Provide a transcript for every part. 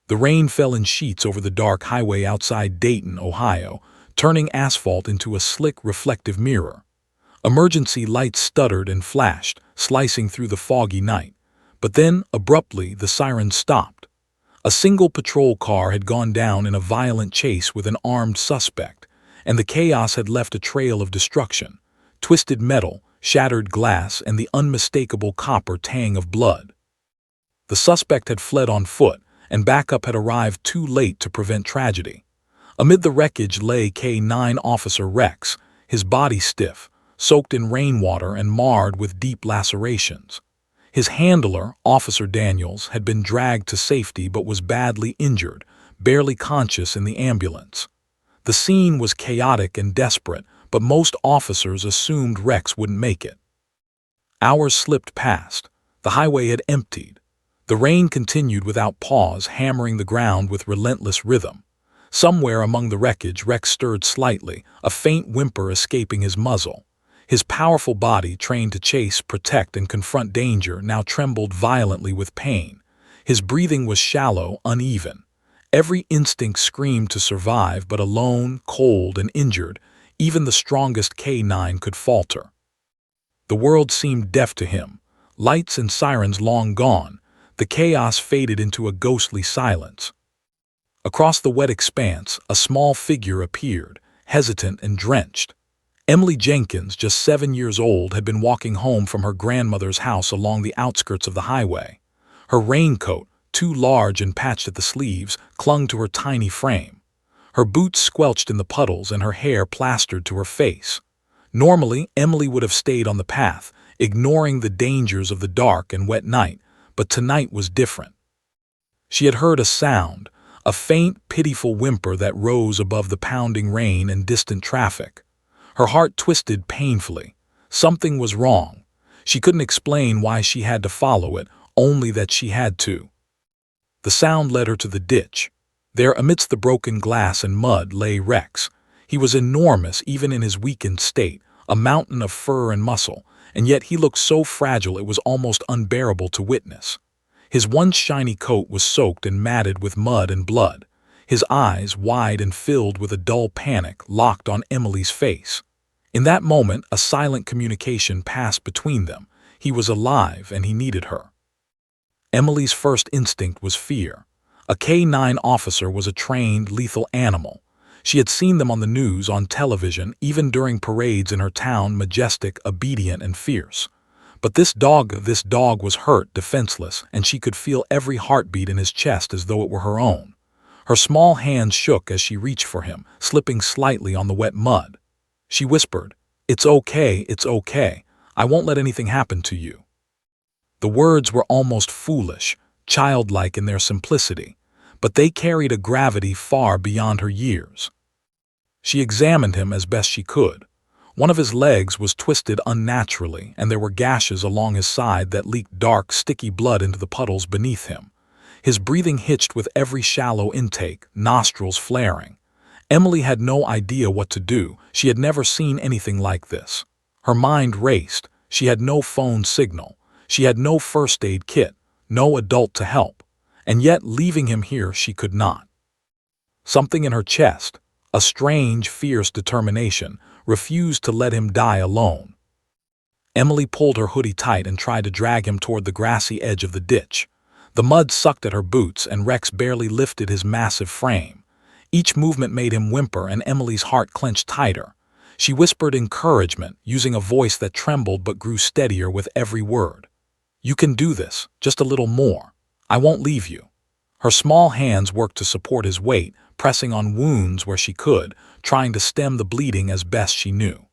The rain fell in sheets over the dark highway outside Dayton, Ohio, turning asphalt into a slick, reflective mirror. Emergency lights stuttered and flashed, slicing through the foggy night. But then, abruptly, the sirens stopped. A single patrol car had gone down in a violent chase with an armed suspect, and the chaos had left a trail of destruction: twisted metal, shattered glass, and the unmistakable copper tang of blood. The suspect had fled on foot, and backup had arrived too late to prevent tragedy. Amid the wreckage lay K-9 Officer Rex, his body stiff, soaked in rainwater and marred with deep lacerations. His handler, Officer Daniels, had been dragged to safety but was badly injured, barely conscious in the ambulance. The scene was chaotic and desperate, but most officers assumed Rex wouldn't make it. Hours slipped past. The highway had emptied. The rain continued without pause, hammering the ground with relentless rhythm. Somewhere among the wreckage, Rex stirred slightly, a faint whimper escaping his muzzle. His powerful body, trained to chase, protect, and confront danger, now trembled violently with pain. His breathing was shallow, uneven. Every instinct screamed to survive, but alone, cold, and injured, even the strongest K-9 could falter. The world seemed deaf to him. Lights and sirens long gone, the chaos faded into a ghostly silence. Across the wet expanse, a small figure appeared, hesitant and drenched. Emily Jenkins, just 7 years old, had been walking home from her grandmother's house along the outskirts of the highway. Her raincoat, too large and patched at the sleeves, clung to her tiny frame. Her boots squelched in the puddles and her hair plastered to her face. Normally, Emily would have stayed on the path, ignoring the dangers of the dark and wet night, but tonight was different. She had heard a sound, a faint, pitiful whimper that rose above the pounding rain and distant traffic. Her heart twisted painfully. Something was wrong. She couldn't explain why she had to follow it, only that she had to. The sound led her to the ditch. There, amidst the broken glass and mud, lay Rex. He was enormous even in his weakened state, a mountain of fur and muscle, and yet he looked so fragile it was almost unbearable to witness. His once shiny coat was soaked and matted with mud and blood. His eyes, wide and filled with a dull panic, locked on Emily's face. In that moment, a silent communication passed between them. He was alive and he needed her. Emily's first instinct was fear. A K-9 officer was a trained, lethal animal. She had seen them on the news, on television, even during parades in her town, majestic, obedient, and fierce. But this dog was hurt, defenseless, and she could feel every heartbeat in his chest as though it were her own. Her small hands shook as she reached for him, slipping slightly on the wet mud. She whispered, it's okay, I won't let anything happen to you." The words were almost foolish, childlike in their simplicity, but they carried a gravity far beyond her years. She examined him as best she could. One of his legs was twisted unnaturally, and there were gashes along his side that leaked dark, sticky blood into the puddles beneath him. His breathing hitched with every shallow intake, nostrils flaring. Emily had no idea what to do. She had never seen anything like this. Her mind raced. She had no phone signal. She had no first aid kit, no adult to help. And yet, leaving him here, she could not. Something in her chest, a strange, fierce determination, refused to let him die alone. Emily pulled her hoodie tight and tried to drag him toward the grassy edge of the ditch. The mud sucked at her boots, and Rex barely lifted his massive frame. Each movement made him whimper, and Emily's heart clenched tighter. She whispered encouragement, using a voice that trembled but grew steadier with every word. "You can do this, just a little more. I won't leave you." Her small hands worked to support his weight, pressing on wounds where she could, trying to stem the bleeding as best she knew.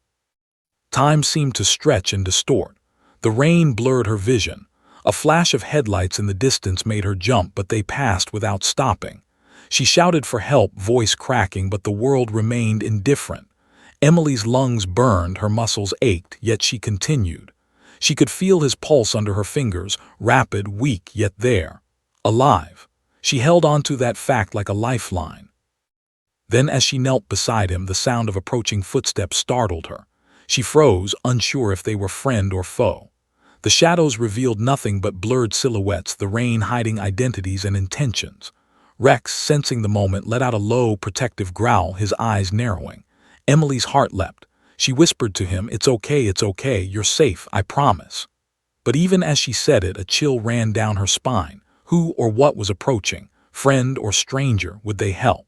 Time seemed to stretch and distort. The rain blurred her vision. A flash of headlights in the distance made her jump, but they passed without stopping. She shouted for help, voice cracking, but the world remained indifferent. Emily's lungs burned, her muscles ached, yet she continued. She could feel his pulse under her fingers, rapid, weak, yet there. Alive. She held on to that fact like a lifeline. Then, as she knelt beside him, the sound of approaching footsteps startled her. She froze, unsure if they were friend or foe. The shadows revealed nothing but blurred silhouettes, the rain hiding identities and intentions. Rex, sensing the moment, let out a low, protective growl, his eyes narrowing. Emily's heart leapt. She whispered to him, it's okay, you're safe, I promise. But even as she said it, a chill ran down her spine. Who or what was approaching? Friend or stranger? Would they help?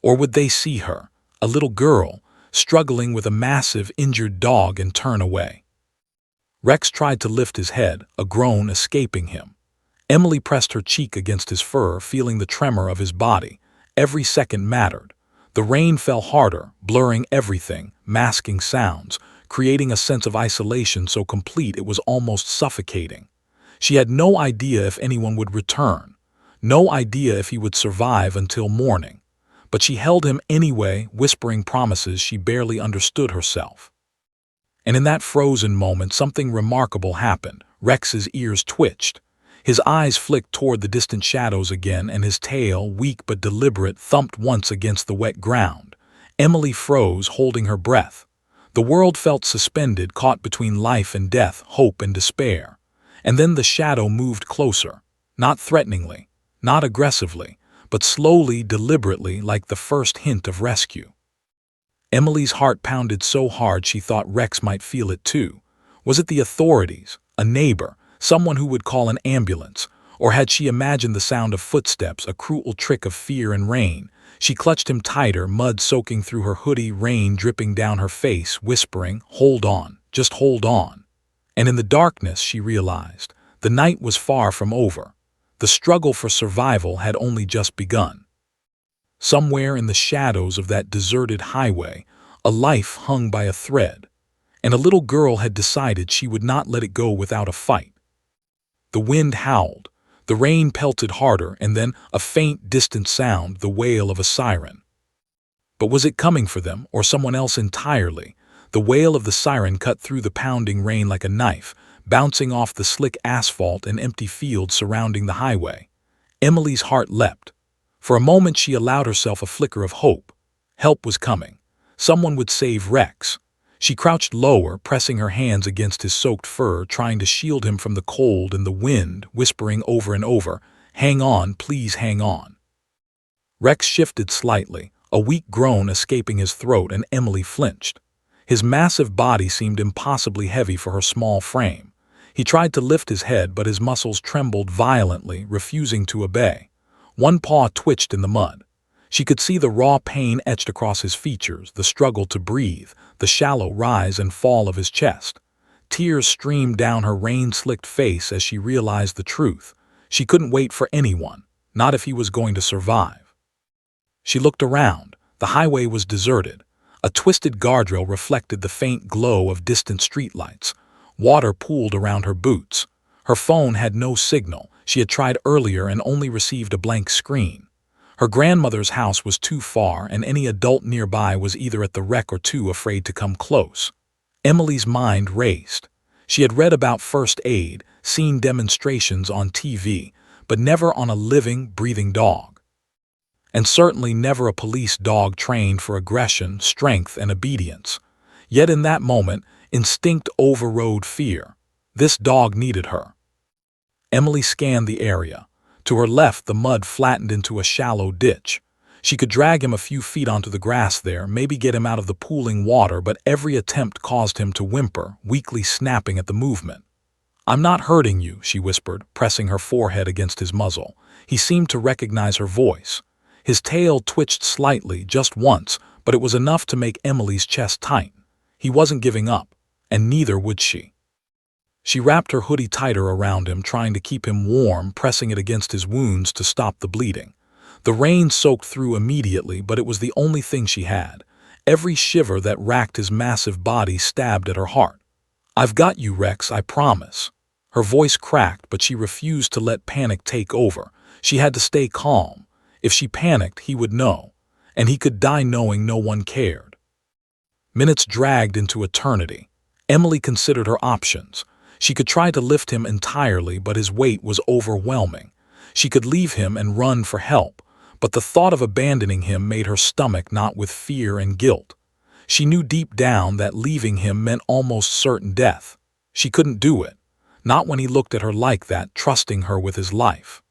Or would they see her, a little girl, struggling with a massive, injured dog, and turn away? Rex tried to lift his head, a groan escaping him. Emily pressed her cheek against his fur, feeling the tremor of his body. Every second mattered. The rain fell harder, blurring everything, masking sounds, creating a sense of isolation so complete it was almost suffocating. She had no idea if anyone would return, no idea if he would survive until morning. But she held him anyway, whispering promises she barely understood herself. And in that frozen moment, something remarkable happened. Rex's ears twitched. His eyes flicked toward the distant shadows again, and his tail, weak but deliberate, thumped once against the wet ground. Emily froze, holding her breath. The world felt suspended, caught between life and death, hope and despair. And then the shadow moved closer, not threateningly, not aggressively, but slowly, deliberately, like the first hint of rescue. Emily's heart pounded so hard she thought Rex might feel it too. Was it the authorities, a neighbor, someone who would call an ambulance, or had she imagined the sound of footsteps, a cruel trick of fear and rain? She clutched him tighter, mud soaking through her hoodie, rain dripping down her face, whispering, hold on, just hold on. And in the darkness she realized, the night was far from over. The struggle for survival had only just begun. Somewhere in the shadows of that deserted highway, a life hung by a thread, and a little girl had decided she would not let it go without a fight. The wind howled, the rain pelted harder, and then a faint, distant sound, the wail of a siren. But was it coming for them, or someone else entirely? The wail of the siren cut through the pounding rain like a knife, bouncing off the slick asphalt and empty fields surrounding the highway. Emily's heart leapt. For a moment she allowed herself a flicker of hope. Help was coming. Someone would save Rex. She crouched lower, pressing her hands against his soaked fur, trying to shield him from the cold and the wind, whispering over and over, hang on, please hang on. Rex shifted slightly, a weak groan escaping his throat, and Emily flinched. His massive body seemed impossibly heavy for her small frame. He tried to lift his head, but his muscles trembled violently, refusing to obey. One paw twitched in the mud. She could see the raw pain etched across his features, the struggle to breathe, the shallow rise and fall of his chest. Tears streamed down her rain-slicked face as she realized the truth. She couldn't wait for anyone, not if he was going to survive. She looked around. The highway was deserted. A twisted guardrail reflected the faint glow of distant streetlights. Water pooled around her boots. Her phone had no signal. She had tried earlier and only received a blank screen. Her grandmother's house was too far, and any adult nearby was either at the wreck or too afraid to come close. Emily's mind raced. She had read about first aid, seen demonstrations on TV, but never on a living, breathing dog. And certainly never a police dog trained for aggression, strength, and obedience. Yet in that moment, instinct overrode fear. This dog needed her. Emily scanned the area. To her left, the mud flattened into a shallow ditch. She could drag him a few feet onto the grass there, maybe get him out of the pooling water, but every attempt caused him to whimper, weakly snapping at the movement. I'm not hurting you, she whispered, pressing her forehead against his muzzle. He seemed to recognize her voice. His tail twitched slightly, just once, but it was enough to make Emily's chest tighten. He wasn't giving up, and neither would she. She wrapped her hoodie tighter around him, trying to keep him warm, pressing it against his wounds to stop the bleeding. The rain soaked through immediately, but it was the only thing she had. Every shiver that racked his massive body stabbed at her heart. I've got you, Rex, I promise. Her voice cracked, but she refused to let panic take over. She had to stay calm. If she panicked, he would know, and he could die knowing no one cared. Minutes dragged into eternity. Emily considered her options. She could try to lift him entirely, but his weight was overwhelming. She could leave him and run for help, but the thought of abandoning him made her stomach knot with fear and guilt. She knew deep down that leaving him meant almost certain death. She couldn't do it, not when he looked at her like that, trusting her with his life.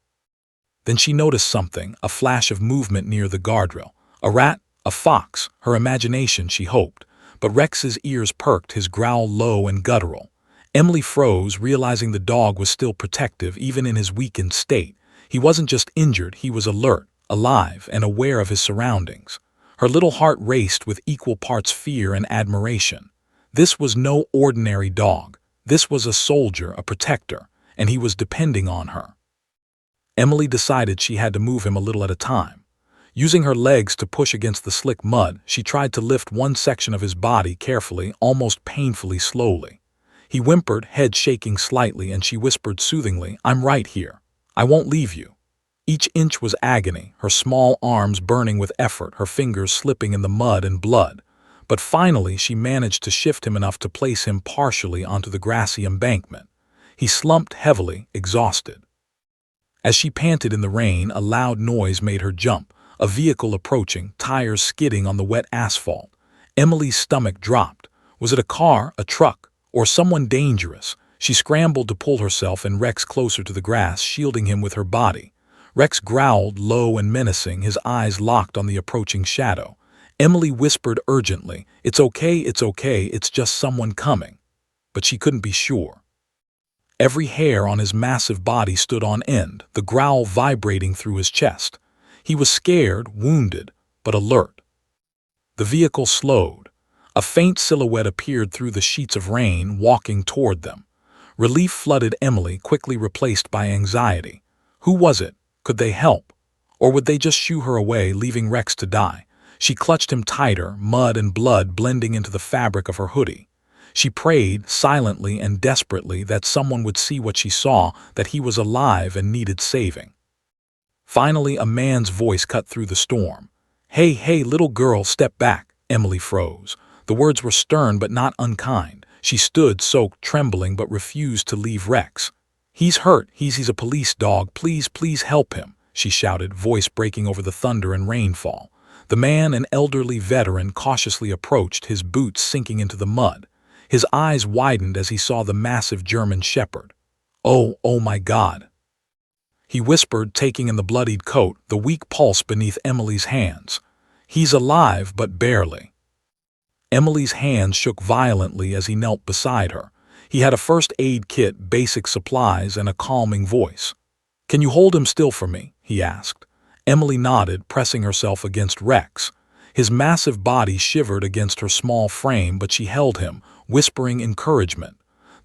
Then she noticed something, a flash of movement near the guardrail. A rat, a fox, her imagination, she hoped. But Rex's ears perked, his growl low and guttural. Emily froze, realizing the dog was still protective even in his weakened state. He wasn't just injured, he was alert, alive, and aware of his surroundings. Her little heart raced with equal parts fear and admiration. This was no ordinary dog. This was a soldier, a protector, and he was depending on her. Emily decided she had to move him a little at a time. Using her legs to push against the slick mud, she tried to lift one section of his body carefully, almost painfully slowly. He whimpered, head shaking slightly, and she whispered soothingly, "I'm right here. I won't leave you." Each inch was agony, her small arms burning with effort, her fingers slipping in the mud and blood. But finally she managed to shift him enough to place him partially onto the grassy embankment. He slumped heavily, exhausted. As she panted in the rain, a loud noise made her jump. A vehicle approaching, tires skidding on the wet asphalt. Emily's stomach dropped. Was it a car, a truck, or someone dangerous? She scrambled to pull herself and Rex closer to the grass, shielding him with her body. Rex growled, low and menacing, his eyes locked on the approaching shadow. Emily whispered urgently, it's okay, it's just someone coming." But she couldn't be sure. Every hair on his massive body stood on end, the growl vibrating through his chest. He was scared, wounded, but alert. The vehicle slowed. A faint silhouette appeared through the sheets of rain, walking toward them. Relief flooded Emily, quickly replaced by anxiety. Who was it? Could they help? Or would they just shoo her away, leaving Rex to die? She clutched him tighter, mud and blood blending into the fabric of her hoodie. She prayed, silently and desperately, that someone would see what she saw, that he was alive and needed saving. Finally, a man's voice cut through the storm. Hey, little girl, step back." Emily froze. The words were stern but not unkind. She stood, soaked, trembling, but refused to leave Rex. "He's hurt. He's a police dog. Please help him," she shouted, voice breaking over the thunder and rainfall. The man, an elderly veteran, cautiously approached, his boots sinking into the mud. His eyes widened as he saw the massive German shepherd. Oh my God," he whispered, taking in the bloodied coat, the weak pulse beneath Emily's hands. "He's alive, but barely." Emily's hands shook violently as he knelt beside her. He had a first aid kit, basic supplies, and a calming voice. "Can you hold him still for me?" he asked. Emily nodded, pressing herself against Rex. His massive body shivered against her small frame, but she held him, whispering encouragement.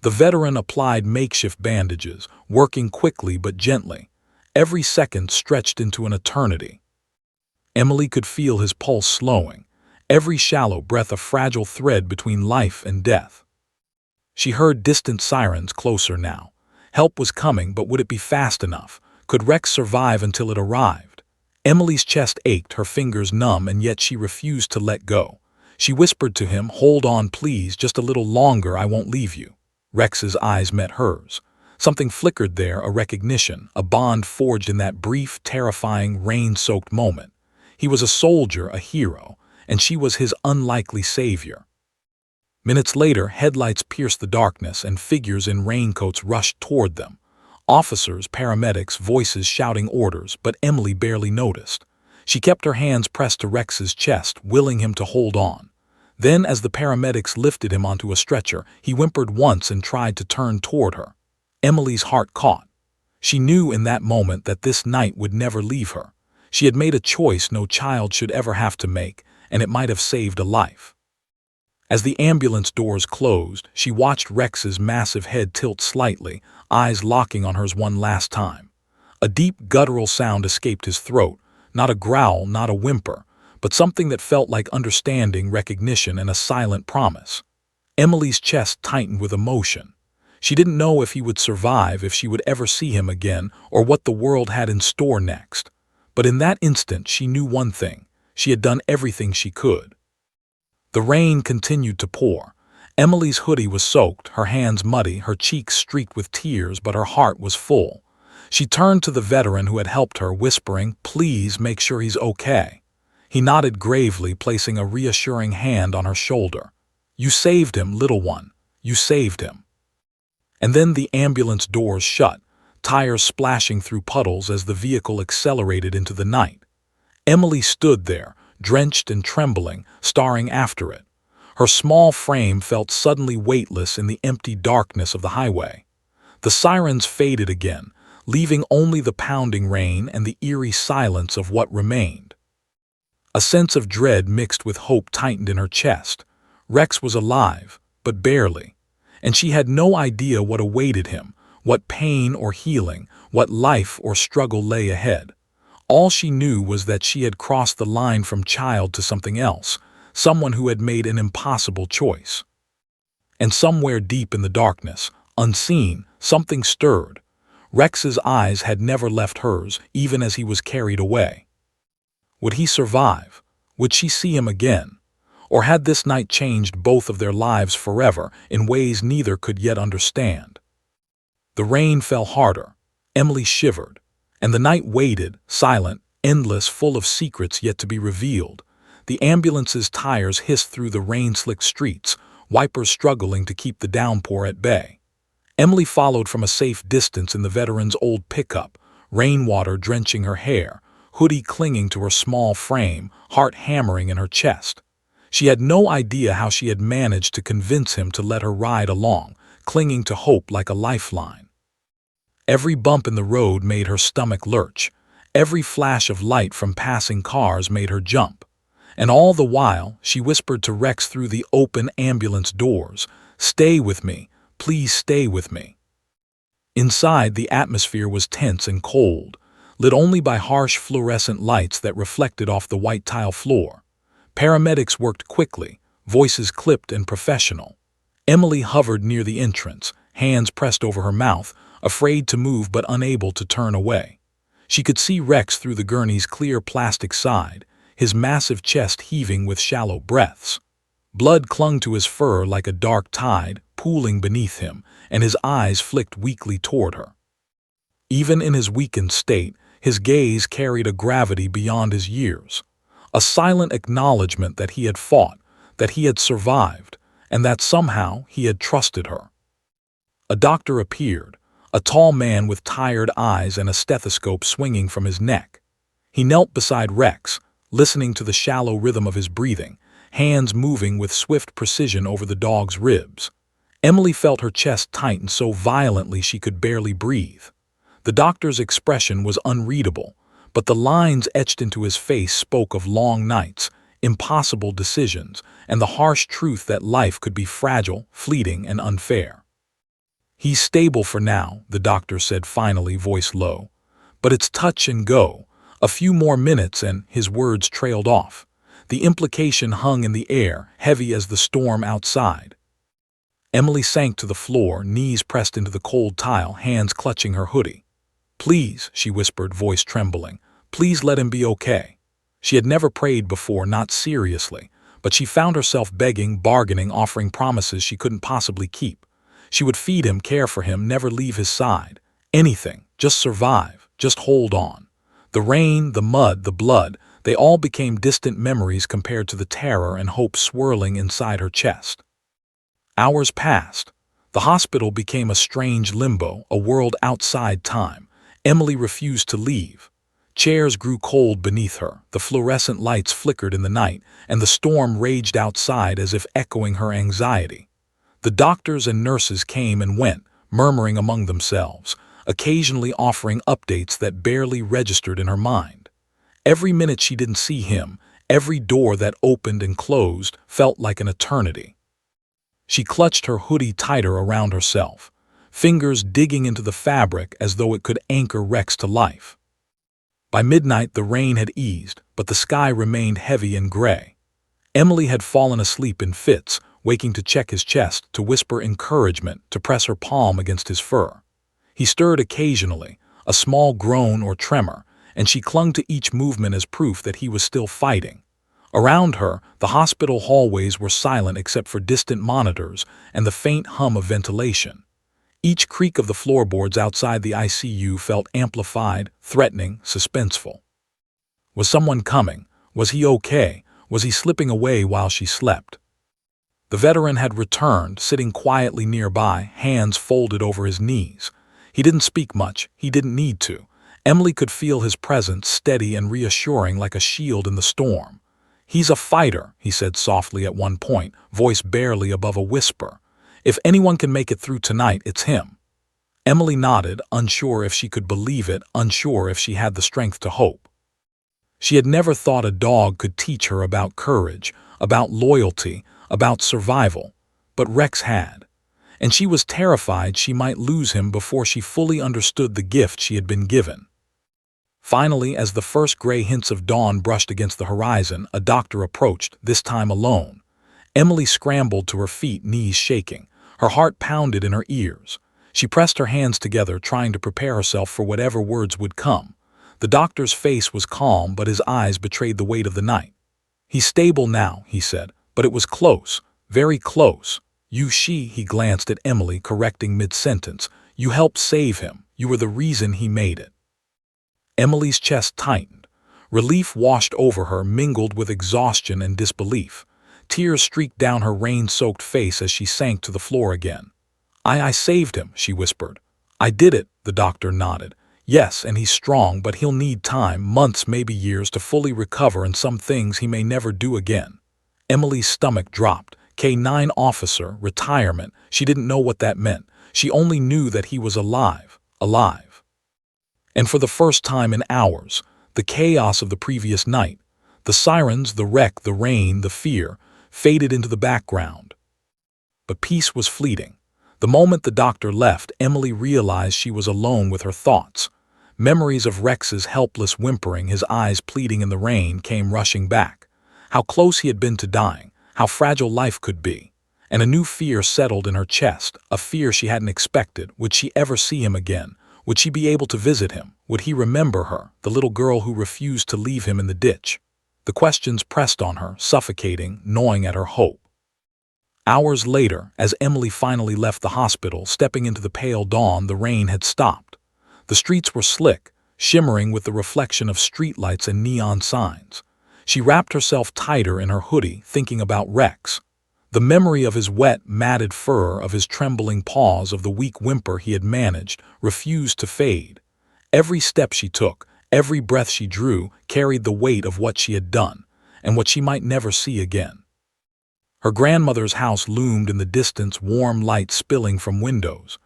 The veteran applied makeshift bandages, working quickly but gently. Every second stretched into an eternity. Emily could feel his pulse slowing, every shallow breath a fragile thread between life and death. She heard distant sirens closer now. Help was coming, but would it be fast enough? Could Rex survive until it arrived? Emily's chest ached, her fingers numb, and yet she refused to let go. She whispered to him, "Hold on, please, just a little longer, I won't leave you." Rex's eyes met hers. Something flickered there, a recognition, a bond forged in that brief, terrifying, rain-soaked moment. He was a soldier, a hero, and she was his unlikely savior. Minutes later, headlights pierced the darkness and figures in raincoats rushed toward them. Officers, paramedics, voices shouting orders, but Emily barely noticed. She kept her hands pressed to Rex's chest, willing him to hold on. Then, as the paramedics lifted him onto a stretcher, he whimpered once and tried to turn toward her. Emily's heart caught. She knew in that moment that this night would never leave her. She had made a choice no child should ever have to make, and it might have saved a life. As the ambulance doors closed, she watched Rex's massive head tilt slightly, eyes locking on hers one last time. A deep, guttural sound escaped his throat, not a growl, not a whimper, but something that felt like understanding, recognition, and a silent promise. Emily's chest tightened with emotion. She didn't know if he would survive, if she would ever see him again, or what the world had in store next. But in that instant, she knew one thing. She had done everything she could. The rain continued to pour. Emily's hoodie was soaked, her hands muddy, her cheeks streaked with tears, but her heart was full. She turned to the veteran who had helped her, whispering, "Please make sure he's okay." He nodded gravely, placing a reassuring hand on her shoulder. "You saved him, little one. You saved him." And then the ambulance doors shut. tires splashing through puddles as the vehicle accelerated into the night. Emily stood there, drenched and trembling, staring after it. Her small frame felt suddenly weightless in the empty darkness of the highway. The sirens faded again, leaving only the pounding rain and the eerie silence of what remained. A sense of dread mixed with hope tightened in her chest. Rex was alive, but barely, and she had no idea what awaited him, what pain or healing, what life or struggle lay ahead. All she knew was that she had crossed the line from child to something else, someone who had made an impossible choice. And somewhere deep in the darkness, unseen, something stirred. Rex's eyes had never left hers, even as he was carried away. Would he survive? Would she see him again? Or had this night changed both of their lives forever in ways neither could yet understand? The rain fell harder. Emily shivered. And the night waited, silent, endless, full of secrets yet to be revealed. The ambulance's tires hissed through the rain-slicked streets, wipers struggling to keep the downpour at bay. Emily followed from a safe distance in the veteran's old pickup, rainwater drenching her hair, hoodie clinging to her small frame, heart hammering in her chest. She had no idea how she had managed to convince him to let her ride along, clinging to hope like a lifeline. Every bump in the road made her stomach lurch. Every flash of light from passing cars made her jump. And all the while, she whispered to Rex through the open ambulance doors, "Stay with me, please stay with me." Inside, the atmosphere was tense and cold, lit only by harsh fluorescent lights that reflected off the white tile floor. Paramedics worked quickly, voices clipped and professional. Emily hovered near the entrance, hands pressed over her mouth, afraid to move but unable to turn away. She could see Rex through the gurney's clear plastic side, his massive chest heaving with shallow breaths. Blood clung to his fur like a dark tide, pooling beneath him, and his eyes flicked weakly toward her. Even in his weakened state, his gaze carried a gravity beyond his years, a silent acknowledgement that he had fought, that he had survived, and that somehow he had trusted her. A doctor appeared, a tall man with tired eyes and a stethoscope swinging from his neck. He knelt beside Rex, listening to the shallow rhythm of his breathing, hands moving with swift precision over the dog's ribs. Emily felt her chest tighten so violently she could barely breathe. The doctor's expression was unreadable, but the lines etched into his face spoke of long nights, impossible decisions, and the harsh truth that life could be fragile, fleeting, and unfair. "He's stable for now," the doctor said finally, voice low. "But it's touch and go. A few more minutes and," his words trailed off. The implication hung in the air, heavy as the storm outside. Emily sank to the floor, knees pressed into the cold tile, hands clutching her hoodie. "Please," she whispered, voice trembling, "please let him be okay." She had never prayed before, not seriously, but she found herself begging, bargaining, offering promises she couldn't possibly keep. She would feed him, care for him, never leave his side. Anything, just survive, just hold on. The rain, the mud, the blood, they all became distant memories compared to the terror and hope swirling inside her chest. Hours passed. The hospital became a strange limbo, a world outside time. Emily refused to leave. Chairs grew cold beneath her, the fluorescent lights flickered in the night, and the storm raged outside as if echoing her anxiety. The doctors and nurses came and went, murmuring among themselves, occasionally offering updates that barely registered in her mind. Every minute she didn't see him, every door that opened and closed, felt like an eternity. She clutched her hoodie tighter around herself, fingers digging into the fabric as though it could anchor Rex to life. By midnight the rain had eased, but the sky remained heavy and gray. Emily had fallen asleep in fits, waking to check his chest, to whisper encouragement, to press her palm against his fur. He stirred occasionally, a small groan or tremor, and she clung to each movement as proof that he was still fighting. Around her, the hospital hallways were silent except for distant monitors and the faint hum of ventilation. Each creak of the floorboards outside the ICU felt amplified, threatening, suspenseful. Was someone coming? Was he okay? Was he slipping away while she slept? The veteran had returned, sitting quietly nearby, hands folded over his knees. He didn't speak much. He didn't need to. Emily could feel his presence, steady and reassuring like a shield in the storm. "He's a fighter," he said softly at one point, voice barely above a whisper. "If anyone can make it through tonight, it's him." Emily nodded, unsure if she could believe it, unsure if she had the strength to hope. She had never thought a dog could teach her about courage, about loyalty, about survival. But Rex had. And she was terrified she might lose him before she fully understood the gift she had been given. Finally, as the first gray hints of dawn brushed against the horizon, a doctor approached, this time alone. Emily scrambled to her feet, knees shaking. Her heart pounded in her ears. She pressed her hands together, trying to prepare herself for whatever words would come. The doctor's face was calm, but his eyes betrayed the weight of the night. "He's stable now," he said, "but it was close, very close. He glanced at Emily, correcting mid-sentence. "You helped save him. You were the reason he made it." Emily's chest tightened. Relief washed over her, mingled with exhaustion and disbelief. Tears streaked down her rain-soaked face as she sank to the floor again. I saved him," she whispered. "I did it," the doctor nodded. "Yes, and he's strong, but he'll need time, months, maybe years, to fully recover, and some things he may never do again." Emily's stomach dropped. K-9 officer, retirement. She didn't know what that meant. She only knew that he was alive. And for the first time in hours, the chaos of the previous night, the sirens, the wreck, the rain, the fear, faded into the background. But peace was fleeting. The moment the doctor left, Emily realized she was alone with her thoughts. Memories of Rex's helpless whimpering, his eyes pleading in the rain, came rushing back. How close he had been to dying, how fragile life could be. And a new fear settled in her chest, a fear she hadn't expected. Would she ever see him again? Would she be able to visit him? Would he remember her, the little girl who refused to leave him in the ditch? The questions pressed on her, suffocating, gnawing at her hope. Hours later, as Emily finally left the hospital, stepping into the pale dawn, the rain had stopped. The streets were slick, shimmering with the reflection of streetlights and neon signs. She wrapped herself tighter in her hoodie, thinking about Rex. The memory of his wet, matted fur, of his trembling paws, of the weak whimper he had managed, refused to fade. Every step she took, every breath she drew, carried the weight of what she had done, and what she might never see again. Her grandmother's house loomed in the distance, warm light spilling from windows.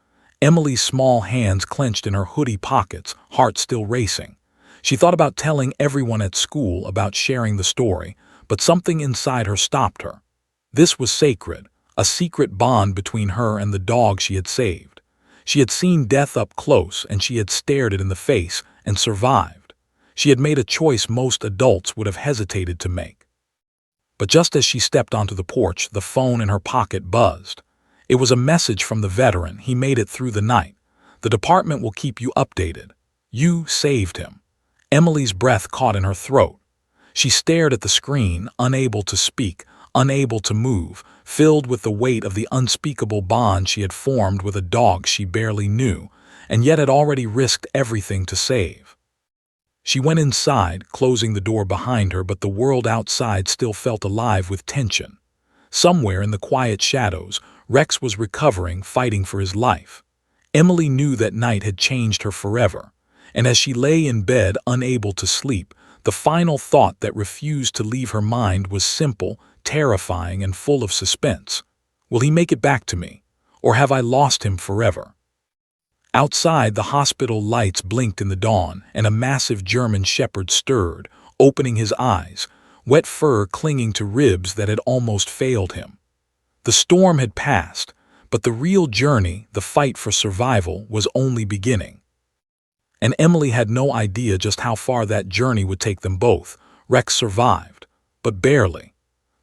Emily's small hands clenched in her hoodie pockets, heart still racing. She thought about telling everyone at school, about sharing the story, but something inside her stopped her. This was sacred, a secret bond between her and the dog she had saved. She had seen death up close, and she had stared it in the face and survived. She had made a choice most adults would have hesitated to make. But just as she stepped onto the porch, the phone in her pocket buzzed. It was a message from the veteran. He made it through the night. "The department will keep you updated. You saved him." Emily's breath caught in her throat. She stared at the screen, unable to speak, unable to move, filled with the weight of the unspeakable bond she had formed with a dog she barely knew, and yet had already risked everything to save. She went inside, closing the door behind her, but the world outside still felt alive with tension. Somewhere in the quiet shadows, Rex was recovering, fighting for his life. Emily knew that night had changed her forever, and as she lay in bed, unable to sleep, the final thought that refused to leave her mind was simple, terrifying, and full of suspense. Will he make it back to me? Or have I lost him forever? Outside, the hospital lights blinked in the dawn, and a massive German shepherd stirred, opening his eyes, wet fur clinging to ribs that had almost failed him. The storm had passed, but the real journey, the fight for survival, was only beginning. And Emily had no idea just how far that journey would take them both. Rex survived, but barely.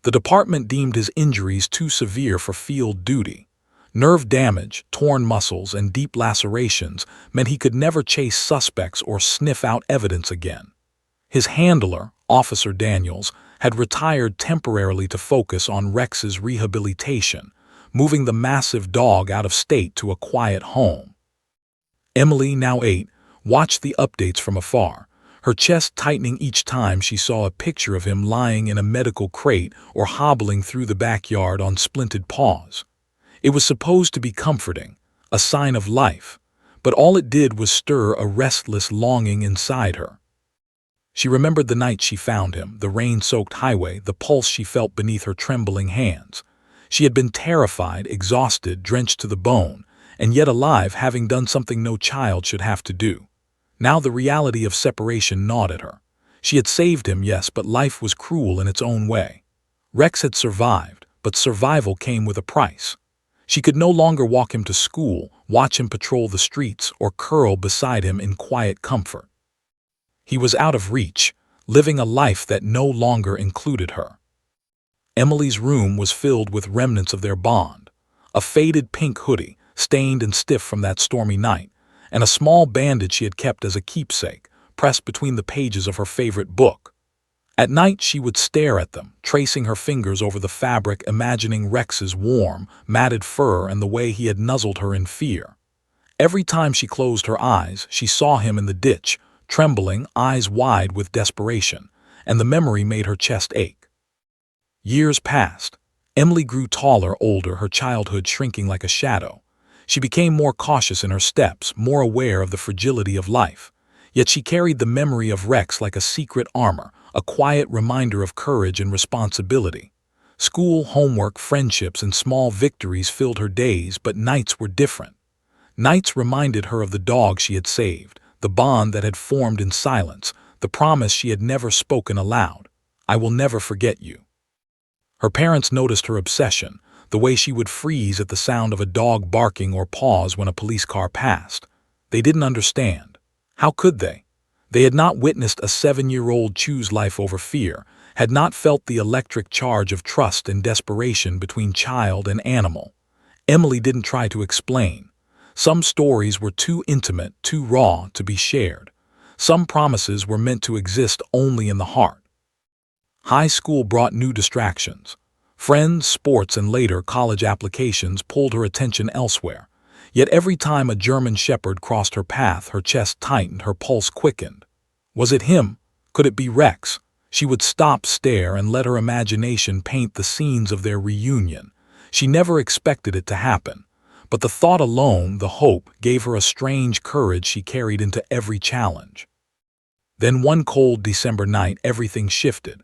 The department deemed his injuries too severe for field duty. Nerve damage, torn muscles, and deep lacerations meant he could never chase suspects or sniff out evidence again. His handler, Officer Daniels, had retired temporarily to focus on Rex's rehabilitation, moving the massive dog out of state to a quiet home. Emily, now 8, watched the updates from afar, her chest tightening each time she saw a picture of him lying in a medical crate or hobbling through the backyard on splinted paws. It was supposed to be comforting, a sign of life, but all it did was stir a restless longing inside her. She remembered the night she found him, the rain-soaked highway, the pulse she felt beneath her trembling hands. She had been terrified, exhausted, drenched to the bone, and yet alive, having done something no child should have to do. Now the reality of separation gnawed at her. She had saved him, yes, but life was cruel in its own way. Rex had survived, but survival came with a price. She could no longer walk him to school, watch him patrol the streets, or curl beside him in quiet comfort. He was out of reach, living a life that no longer included her. Emily's room was filled with remnants of their bond: a faded pink hoodie, stained and stiff from that stormy night, and a small bandage she had kept as a keepsake, pressed between the pages of her favorite book. At night she would stare at them, tracing her fingers over the fabric, imagining Rex's warm, matted fur and the way he had nuzzled her in fear. Every time she closed her eyes, she saw him in the ditch, trembling, eyes wide with desperation, and the memory made her chest ache. Years passed. Emily grew taller, older, her childhood shrinking like a shadow. She became more cautious in her steps, more aware of the fragility of life. Yet she carried the memory of Rex like a secret armor, a quiet reminder of courage and responsibility. School, homework, friendships, and small victories filled her days, but nights were different. Nights reminded her of the dog she had saved, the bond that had formed in silence, the promise she had never spoken aloud: "I will never forget you." Her parents noticed her obsession, the way she would freeze at the sound of a dog barking or pause when a police car passed. They didn't understand. How could they? They had not witnessed a 7-year-old choose life over fear, had not felt the electric charge of trust and desperation between child and animal. Emily didn't try to explain. Some stories were too intimate, too raw to be shared. Some promises were meant to exist only in the heart. High school brought new distractions. Friends, sports, and later college applications pulled her attention elsewhere. Yet every time a German shepherd crossed her path, her chest tightened, her pulse quickened. Was it him? Could it be Rex? She would stop, stare, and let her imagination paint the scenes of their reunion. She never expected it to happen. But the thought alone, the hope, gave her a strange courage she carried into every challenge. Then one cold December night, everything shifted.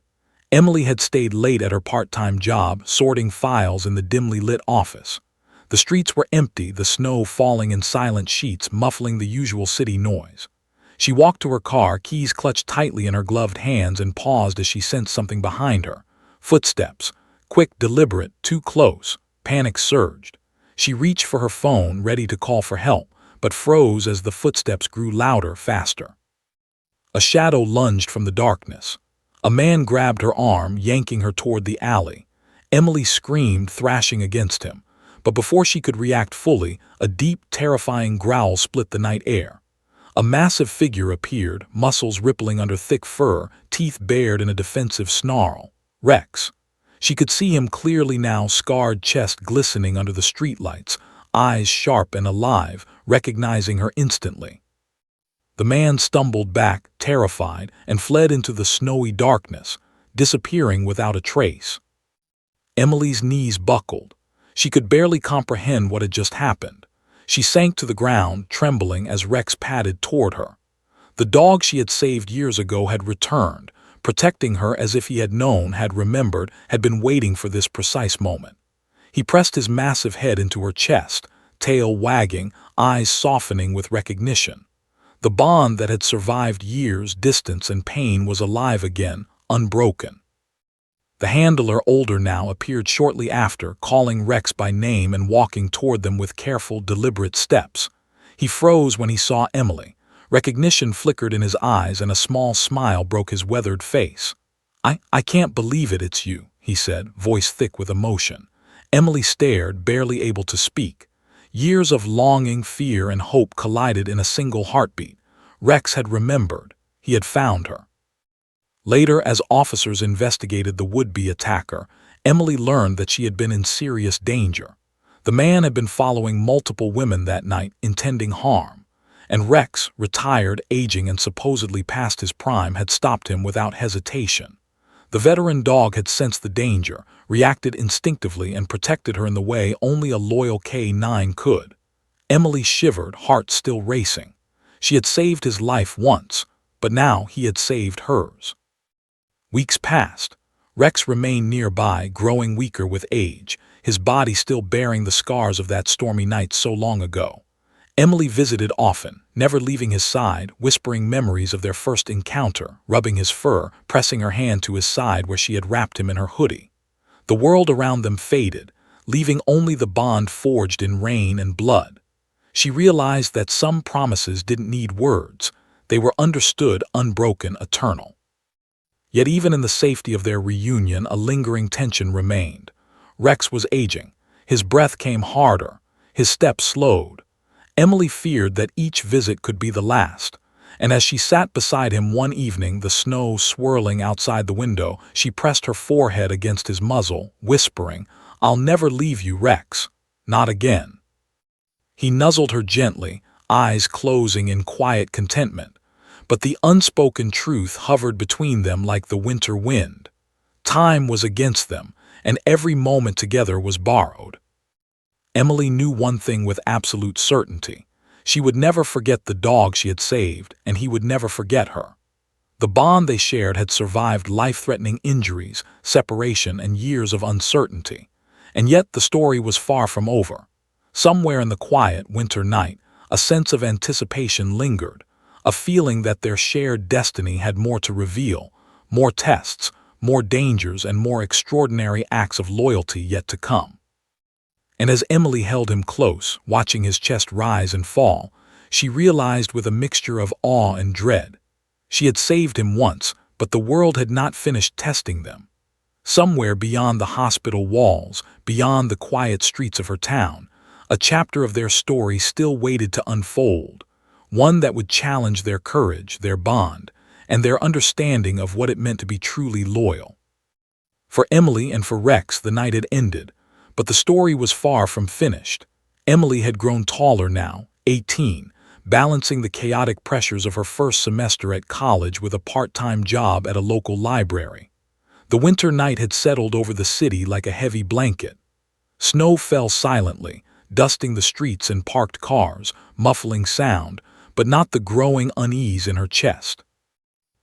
Emily had stayed late at her part-time job, sorting files in the dimly lit office. The streets were empty, the snow falling in silent sheets, muffling the usual city noise. She walked to her car, keys clutched tightly in her gloved hands, and paused as she sensed something behind her. Footsteps. Quick, deliberate, too close. Panic surged. She reached for her phone, ready to call for help, but froze as the footsteps grew louder, faster. A shadow lunged from the darkness. A man grabbed her arm, yanking her toward the alley. Emily screamed, thrashing against him. But before she could react fully, a deep, terrifying growl split the night air. A massive figure appeared, muscles rippling under thick fur, teeth bared in a defensive snarl. Rex. She could see him clearly now, scarred chest glistening under the streetlights, eyes sharp and alive, recognizing her instantly. The man stumbled back, terrified, and fled into the snowy darkness, disappearing without a trace. Emily's knees buckled. She could barely comprehend what had just happened. She sank to the ground, trembling as Rex padded toward her. The dog she had saved years ago had returned, protecting her as if he had known, had remembered, had been waiting for this precise moment. He pressed his massive head into her chest, tail wagging, eyes softening with recognition. The bond that had survived years, distance, and pain was alive again, unbroken. The handler, older now, appeared shortly after, calling Rex by name and walking toward them with careful, deliberate steps. He froze when he saw Emily. Recognition flickered in his eyes and a small smile broke his weathered face. I can't believe it, it's you," he said, voice thick with emotion. Emily stared, barely able to speak. Years of longing, fear, and hope collided in a single heartbeat. Rex had remembered. He had found her. Later, as officers investigated the would-be attacker, Emily learned that she had been in serious danger. The man had been following multiple women that night, intending harm. And Rex, retired, aging, and supposedly past his prime, had stopped him without hesitation. The veteran dog had sensed the danger, reacted instinctively, and protected her in the way only a loyal K9 could. Emily shivered, heart still racing. She had saved his life once, but now he had saved hers. Weeks passed. Rex remained nearby, growing weaker with age, his body still bearing the scars of that stormy night so long ago. Emily visited often, never leaving his side, whispering memories of their first encounter, rubbing his fur, pressing her hand to his side where she had wrapped him in her hoodie. The world around them faded, leaving only the bond forged in rain and blood. She realized that some promises didn't need words. They were understood, unbroken, eternal. Yet even in the safety of their reunion, a lingering tension remained. Rex was aging. His breath came harder. His steps slowed. Emily feared that each visit could be the last, and as she sat beside him one evening, the snow swirling outside the window, she pressed her forehead against his muzzle, whispering, "I'll never leave you, Rex. Not again." He nuzzled her gently, eyes closing in quiet contentment, but the unspoken truth hovered between them like the winter wind. Time was against them, and every moment together was borrowed. Emily knew one thing with absolute certainty. She would never forget the dog she had saved, and he would never forget her. The bond they shared had survived life-threatening injuries, separation, and years of uncertainty. And yet the story was far from over. Somewhere in the quiet winter night, a sense of anticipation lingered, a feeling that their shared destiny had more to reveal, more tests, more dangers, and more extraordinary acts of loyalty yet to come. And as Emily held him close, watching his chest rise and fall, she realized with a mixture of awe and dread. She had saved him once, but the world had not finished testing them. Somewhere beyond the hospital walls, beyond the quiet streets of her town, a chapter of their story still waited to unfold, one that would challenge their courage, their bond, and their understanding of what it meant to be truly loyal. For Emily and for Rex, the night had ended, but the story was far from finished. Emily had grown taller now, 18, balancing the chaotic pressures of her first semester at college with a part-time job at a local library. The winter night had settled over the city like a heavy blanket. Snow fell silently, dusting the streets and parked cars, muffling sound, but not the growing unease in her chest.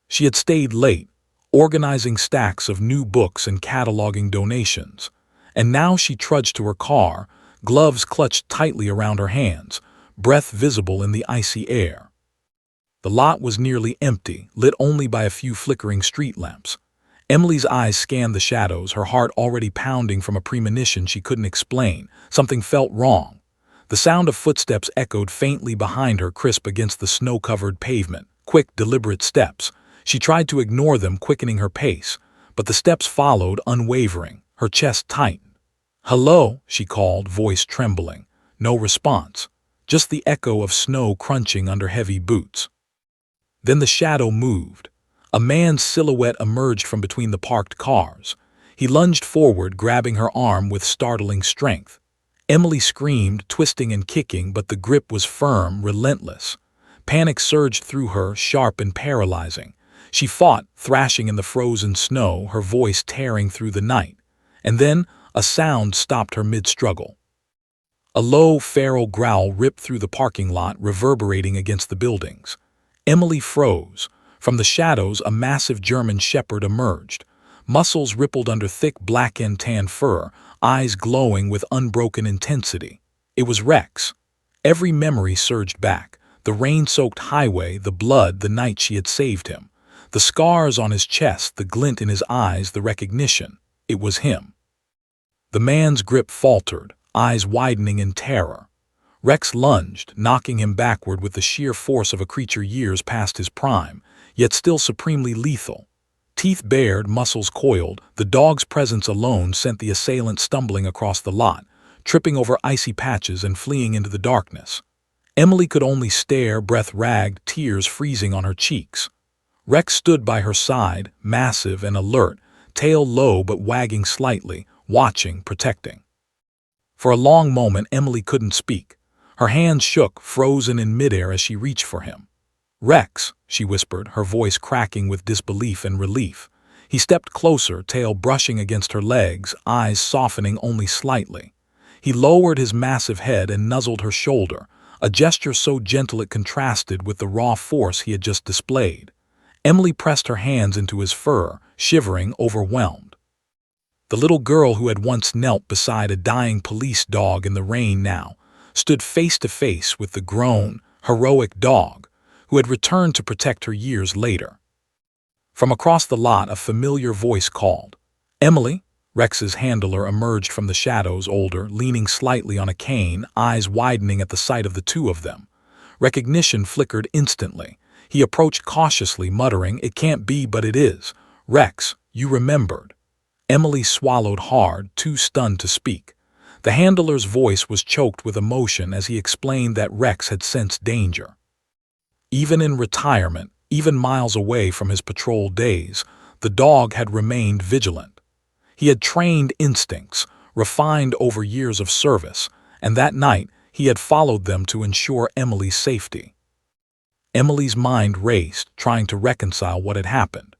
She had stayed late, organizing stacks of new books and cataloging donations, and now she trudged to her car, gloves clutched tightly around her hands, breath visible in the icy air. The lot was nearly empty, lit only by a few flickering street lamps. Emily's eyes scanned the shadows, her heart already pounding from a premonition she couldn't explain. Something felt wrong. The sound of footsteps echoed faintly behind her, crisp against the snow-covered pavement. Quick, deliberate steps. She tried to ignore them, quickening her pace, but the steps followed, unwavering, her chest tightened. "Hello," she called, voice trembling. No response, just the echo of snow crunching under heavy boots. Then the shadow moved. A man's silhouette emerged from between the parked cars. He lunged forward, grabbing her arm with startling strength. Emily screamed, twisting and kicking, but the grip was firm, relentless. Panic surged through her, sharp and paralyzing. She fought, thrashing in the frozen snow, her voice tearing through the night. And then a sound stopped her mid-struggle. A low, feral growl ripped through the parking lot, reverberating against the buildings. Emily froze. From the shadows, a massive German shepherd emerged. Muscles rippled under thick black and tan fur, eyes glowing with unbroken intensity. It was Rex. Every memory surged back. The rain-soaked highway, the blood, the night she had saved him. The scars on his chest, the glint in his eyes, the recognition. It was him. The man's grip faltered, eyes widening in terror. Rex lunged, knocking him backward with the sheer force of a creature years past his prime, yet still supremely lethal. Teeth bared, muscles coiled, the dog's presence alone sent the assailant stumbling across the lot, tripping over icy patches and fleeing into the darkness. Emily could only stare, breath ragged, tears freezing on her cheeks. Rex stood by her side, massive and alert, tail low but wagging slightly, watching, protecting. For a long moment, Emily couldn't speak. Her hands shook, frozen in midair as she reached for him. "Rex," she whispered, her voice cracking with disbelief and relief. He stepped closer, tail brushing against her legs, eyes softening only slightly. He lowered his massive head and nuzzled her shoulder, a gesture so gentle it contrasted with the raw force he had just displayed. Emily pressed her hands into his fur, shivering, overwhelmed. The little girl who had once knelt beside a dying police dog in the rain now stood face to face with the grown, heroic dog who had returned to protect her years later. From across the lot, a familiar voice called, "Emily?" Rex's handler emerged from the shadows, older, leaning slightly on a cane, eyes widening at the sight of the two of them. Recognition flickered instantly. He approached cautiously, muttering, "It can't be, but it is. Rex, you remembered." Emily swallowed hard, too stunned to speak. The handler's voice was choked with emotion as he explained that Rex had sensed danger. Even in retirement, even miles away from his patrol days, the dog had remained vigilant. He had trained instincts, refined over years of service, and that night he had followed them to ensure Emily's safety. Emily's mind raced, trying to reconcile what had happened.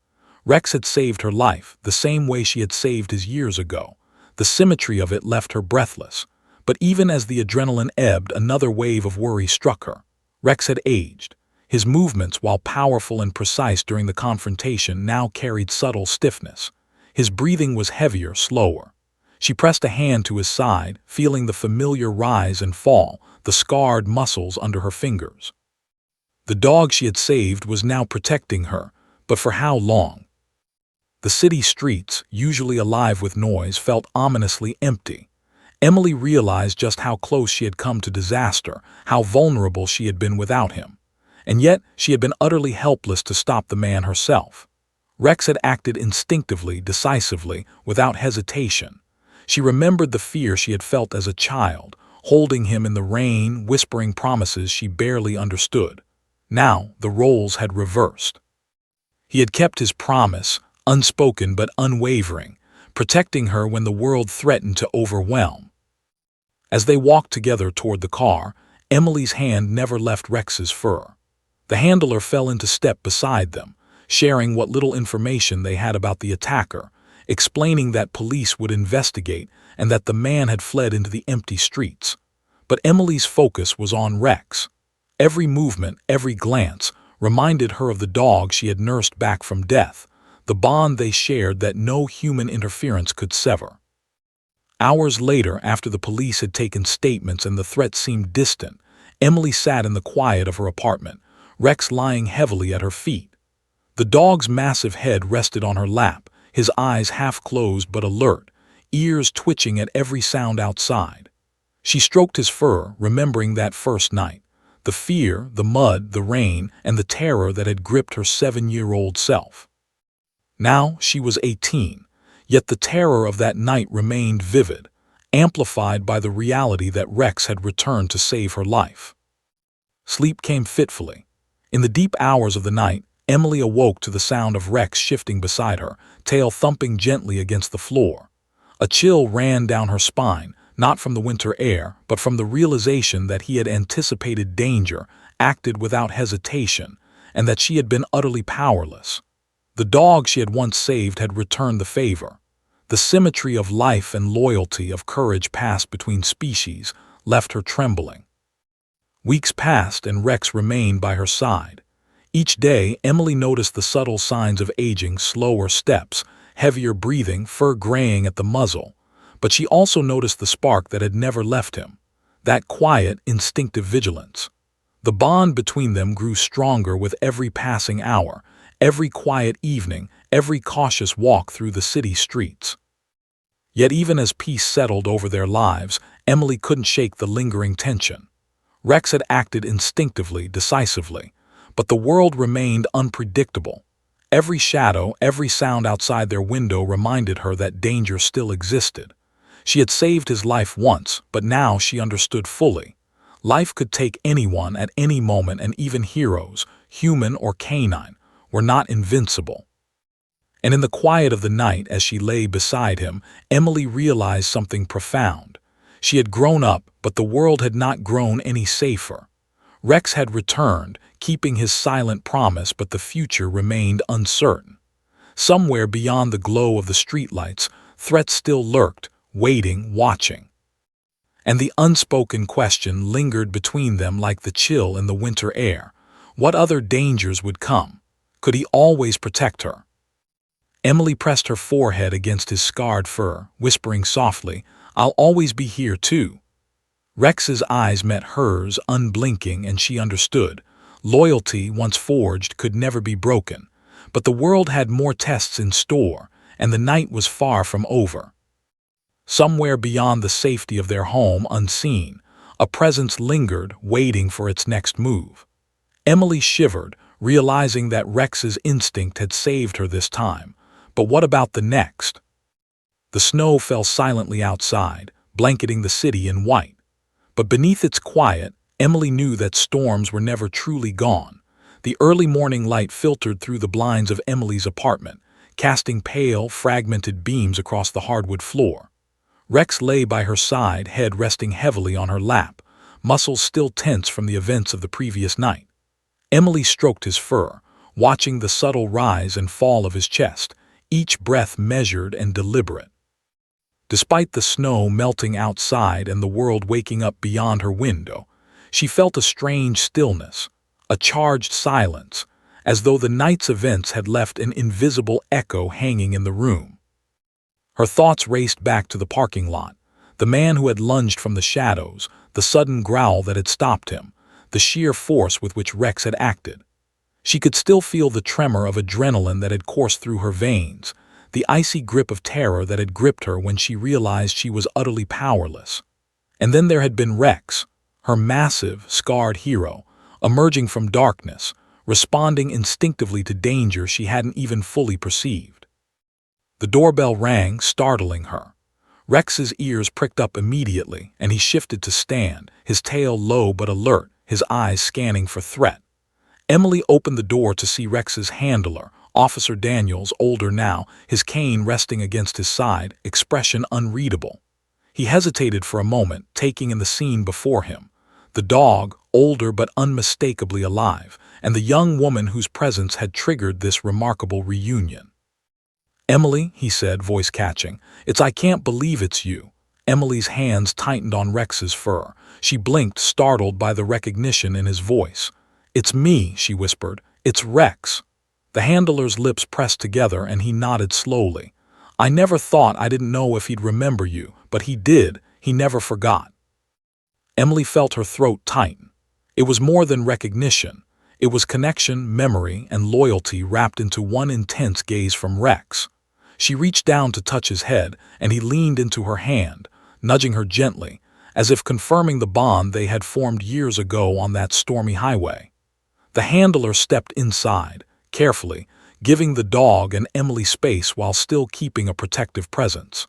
Rex had saved her life, the same way she had saved his years ago. The symmetry of it left her breathless. But even as the adrenaline ebbed, another wave of worry struck her. Rex had aged. His movements, while powerful and precise during the confrontation, now carried subtle stiffness. His breathing was heavier, slower. She pressed a hand to his side, feeling the familiar rise and fall, the scarred muscles under her fingers. The dog she had saved was now protecting her, but for how long? The city streets, usually alive with noise, felt ominously empty. Emily realized just how close she had come to disaster, how vulnerable she had been without him. And yet she had been utterly helpless to stop the man herself. Rex had acted instinctively, decisively, without hesitation. She remembered the fear she had felt as a child, holding him in the rain, whispering promises she barely understood. Now the roles had reversed. He had kept his promise, unspoken but unwavering, protecting her when the world threatened to overwhelm. As they walked together toward the car, Emily's hand never left Rex's fur. The handler fell into step beside them, sharing what little information they had about the attacker, explaining that police would investigate and that the man had fled into the empty streets. But Emily's focus was on Rex. Every movement, every glance, reminded her of the dog she had nursed back from death, the bond they shared that no human interference could sever. Hours later, after the police had taken statements and the threat seemed distant, Emily sat in the quiet of her apartment, Rex lying heavily at her feet. The dog's massive head rested on her lap, his eyes half closed but alert, ears twitching at every sound outside. She stroked his fur, remembering that first night, the fear, the mud, the rain, and the terror that had gripped her 7-year-old self. Now she was 18, yet the terror of that night remained vivid, amplified by the reality that Rex had returned to save her life. Sleep came fitfully. In the deep hours of the night, Emily awoke to the sound of Rex shifting beside her, tail thumping gently against the floor. A chill ran down her spine, not from the winter air, but from the realization that he had anticipated danger, acted without hesitation, and that she had been utterly powerless. The dog she had once saved had returned the favor. The symmetry of life and loyalty, of courage passed between species, left her trembling. Weeks passed and Rex remained by her side. Each day, Emily noticed the subtle signs of aging, slower steps, heavier breathing, fur graying at the muzzle. But she also noticed the spark that had never left him, that quiet, instinctive vigilance. The bond between them grew stronger with every passing hour, every quiet evening, every cautious walk through the city streets. Yet even as peace settled over their lives, Emily couldn't shake the lingering tension. Rex had acted instinctively, decisively, but the world remained unpredictable. Every shadow, every sound outside their window reminded her that danger still existed. She had saved his life once, but now she understood fully. Life could take anyone at any moment, and even heroes, human or canine, were not invincible. And in the quiet of the night, as she lay beside him, Emily realized something profound. She had grown up, but the world had not grown any safer. Rex had returned, keeping his silent promise, but the future remained uncertain. Somewhere beyond the glow of the streetlights, threats still lurked, waiting, watching. and the unspoken question lingered between them like the chill in the winter air. What other dangers would come? Could he always protect her? Emily pressed her forehead against his scarred fur, whispering softly, "I'll always be here too." Rex's eyes met hers, unblinking, and she understood. Loyalty, once forged, could never be broken. But the world had more tests in store, and the night was far from over. Somewhere beyond the safety of their home, unseen, a presence lingered, waiting for its next move. Emily shivered, realizing that Rex's instinct had saved her this time. But what about the next? The snow fell silently outside, blanketing the city in white. But beneath its quiet, Emily knew that storms were never truly gone. The early morning light filtered through the blinds of Emily's apartment, casting pale, fragmented beams across the hardwood floor. Rex lay by her side, head resting heavily on her lap, muscles still tense from the events of the previous night. Emily stroked his fur, watching the subtle rise and fall of his chest, each breath measured and deliberate. Despite the snow melting outside and the world waking up beyond her window, she felt a strange stillness, a charged silence, as though the night's events had left an invisible echo hanging in the room. Her thoughts raced back to the parking lot, the man who had lunged from the shadows, the sudden growl that had stopped him, the sheer force with which Rex had acted. She could still feel the tremor of adrenaline that had coursed through her veins, the icy grip of terror that had gripped her when she realized she was utterly powerless. And then there had been Rex, her massive, scarred hero, emerging from darkness, responding instinctively to danger she hadn't even fully perceived. The doorbell rang, startling her. Rex's ears pricked up immediately, and he shifted to stand, his tail low but alert, his eyes scanning for threat. Emily opened the door to see Rex's handler, Officer Daniels, older now, his cane resting against his side, expression unreadable. He hesitated for a moment, taking in the scene before him. The dog, older but unmistakably alive, and the young woman whose presence had triggered this remarkable reunion. "Emily," he said, voice catching, I can't believe it's you." Emily's hands tightened on Rex's fur. She blinked, startled by the recognition in his voice. "It's me," she whispered. "It's Rex." The handler's lips pressed together and he nodded slowly. "I never thought I didn't know if he'd remember you, but he did. He never forgot." Emily felt her throat tighten. It was more than recognition. It was connection, memory, and loyalty wrapped into one intense gaze from Rex. She reached down to touch his head, and he leaned into her hand, nudging her gently, as if confirming the bond they had formed years ago on that stormy highway. The handler stepped inside, carefully, giving the dog and Emily space while still keeping a protective presence.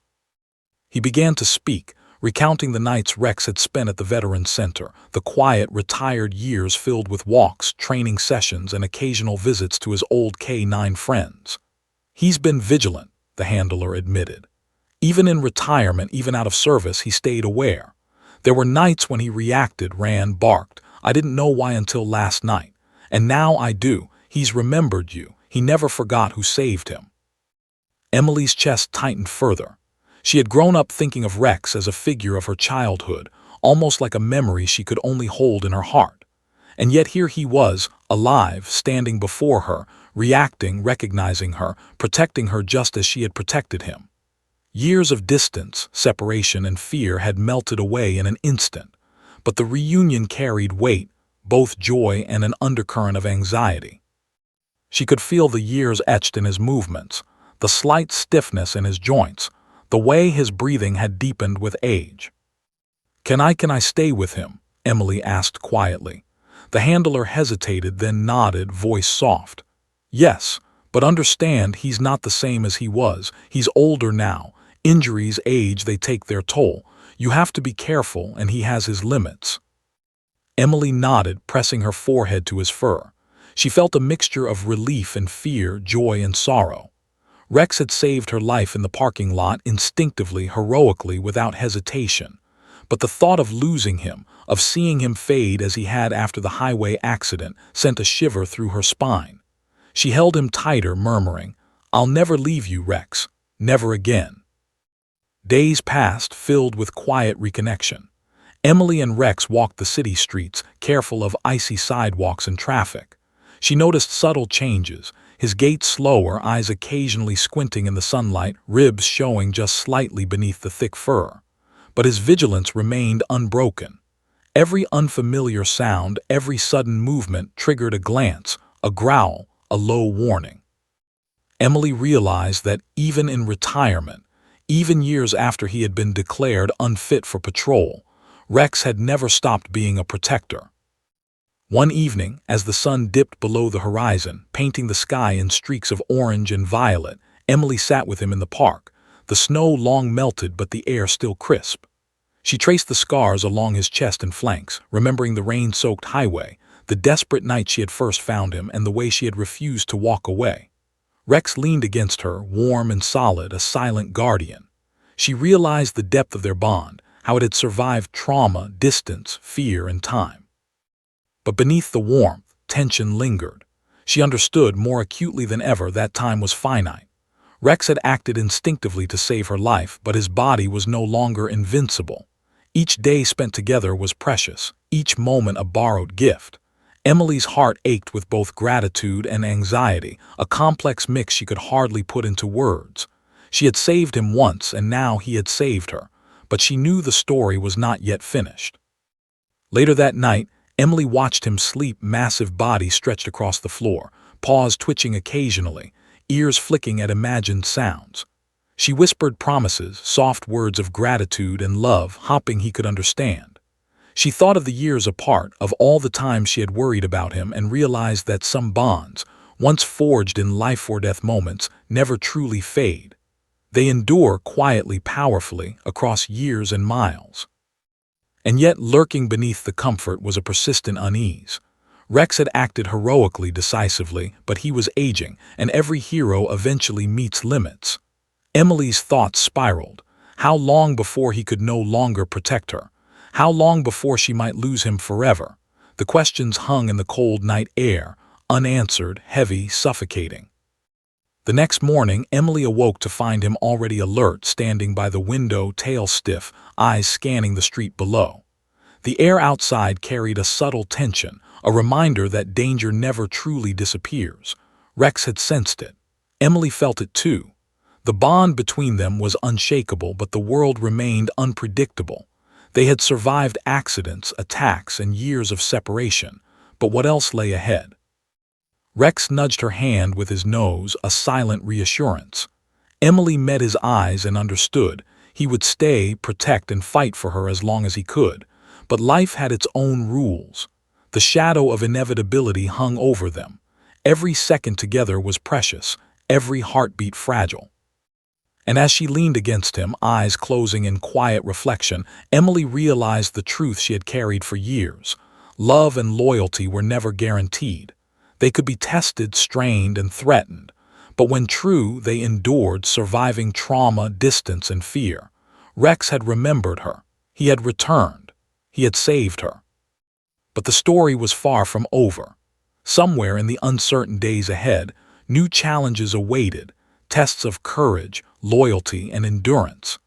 He began to speak, recounting the nights Rex had spent at the Veterans Center, the quiet, retired years filled with walks, training sessions, and occasional visits to his old K-9 friends. "He's been vigilant," the handler admitted. "Even in retirement, even out of service, he stayed aware. There were nights when he reacted, ran, barked. I didn't know why until last night. And now I do. He's remembered you. He never forgot who saved him." Emily's chest tightened further. She had grown up thinking of Rex as a figure of her childhood, almost like a memory she could only hold in her heart. And yet here he was, alive, standing before her, reacting, recognizing her, protecting her just as she had protected him. Years of distance, separation, and fear had melted away in an instant, but the reunion carried weight, both joy and an undercurrent of anxiety. She could feel the years etched in his movements, the slight stiffness in his joints, the way his breathing had deepened with age. Can I stay with him?" Emily asked quietly. The handler hesitated, then nodded, voice soft. "Yes, but understand he's not the same as he was. He's older now. Injuries, age, they take their toll. You have to be careful, and he has his limits." Emily nodded, pressing her forehead to his fur. She felt a mixture of relief and fear, joy and sorrow. Rex had saved her life in the parking lot instinctively, heroically, without hesitation. But the thought of losing him, of seeing him fade as he had after the highway accident, sent a shiver through her spine. She held him tighter, murmuring, "I'll never leave you, Rex. Never again." Days passed, filled with quiet reconnection. Emily and Rex walked the city streets, careful of icy sidewalks and traffic. She noticed subtle changes, his gait slower, eyes occasionally squinting in the sunlight, ribs showing just slightly beneath the thick fur. But his vigilance remained unbroken. Every unfamiliar sound, every sudden movement triggered a glance, a growl, a low warning. Emily realized that even in retirement, even years after he had been declared unfit for patrol, Rex had never stopped being a protector. One evening, as the sun dipped below the horizon, painting the sky in streaks of orange and violet, Emily sat with him in the park, the snow long melted but the air still crisp. She traced the scars along his chest and flanks, remembering the rain-soaked highway, the desperate night she had first found him, and the way she had refused to walk away. Rex leaned against her, warm and solid, a silent guardian. She realized the depth of their bond, how it had survived trauma, distance, fear, and time. But beneath the warmth, tension lingered. She understood more acutely than ever that time was finite. Rex had acted instinctively to save her life, but his body was no longer invincible. Each day spent together was precious, each moment a borrowed gift. Emily's heart ached with both gratitude and anxiety, a complex mix she could hardly put into words. She had saved him once, and now he had saved her, but she knew the story was not yet finished. Later that night, Emily watched him sleep, massive body stretched across the floor, paws twitching occasionally, ears flicking at imagined sounds. She whispered promises, soft words of gratitude and love, hoping he could understand. She thought of the years apart, of all the times she had worried about him, and realized that some bonds, once forged in life-or-death moments, never truly fade. They endure quietly, powerfully, across years and miles. And yet, lurking beneath the comfort was a persistent unease. Rex had acted heroically, decisively, but he was aging, and every hero eventually meets limits. Emily's thoughts spiraled. How long before he could no longer protect her? How long before she might lose him forever? The questions hung in the cold night air, unanswered, heavy, suffocating. The next morning, Emily awoke to find him already alert, standing by the window, tail stiff, eyes scanning the street below. The air outside carried a subtle tension, a reminder that danger never truly disappears. Rex had sensed it. Emily felt it too. The bond between them was unshakable, but the world remained unpredictable. They had survived accidents, attacks, and years of separation, but what else lay ahead? Rex nudged her hand with his nose, a silent reassurance. Emily met his eyes and understood. He would stay, protect, and fight for her as long as he could. But life had its own rules. The shadow of inevitability hung over them. Every second together was precious, every heartbeat fragile. And as she leaned against him, eyes closing in quiet reflection, Emily realized the truth she had carried for years. Love and loyalty were never guaranteed. They could be tested, strained, and threatened. But when true, they endured, surviving trauma, distance, and fear. Rex had remembered her. He had returned. He had saved her. But the story was far from over. Somewhere in the uncertain days ahead, new challenges awaited, tests of courage, loyalty, and endurance.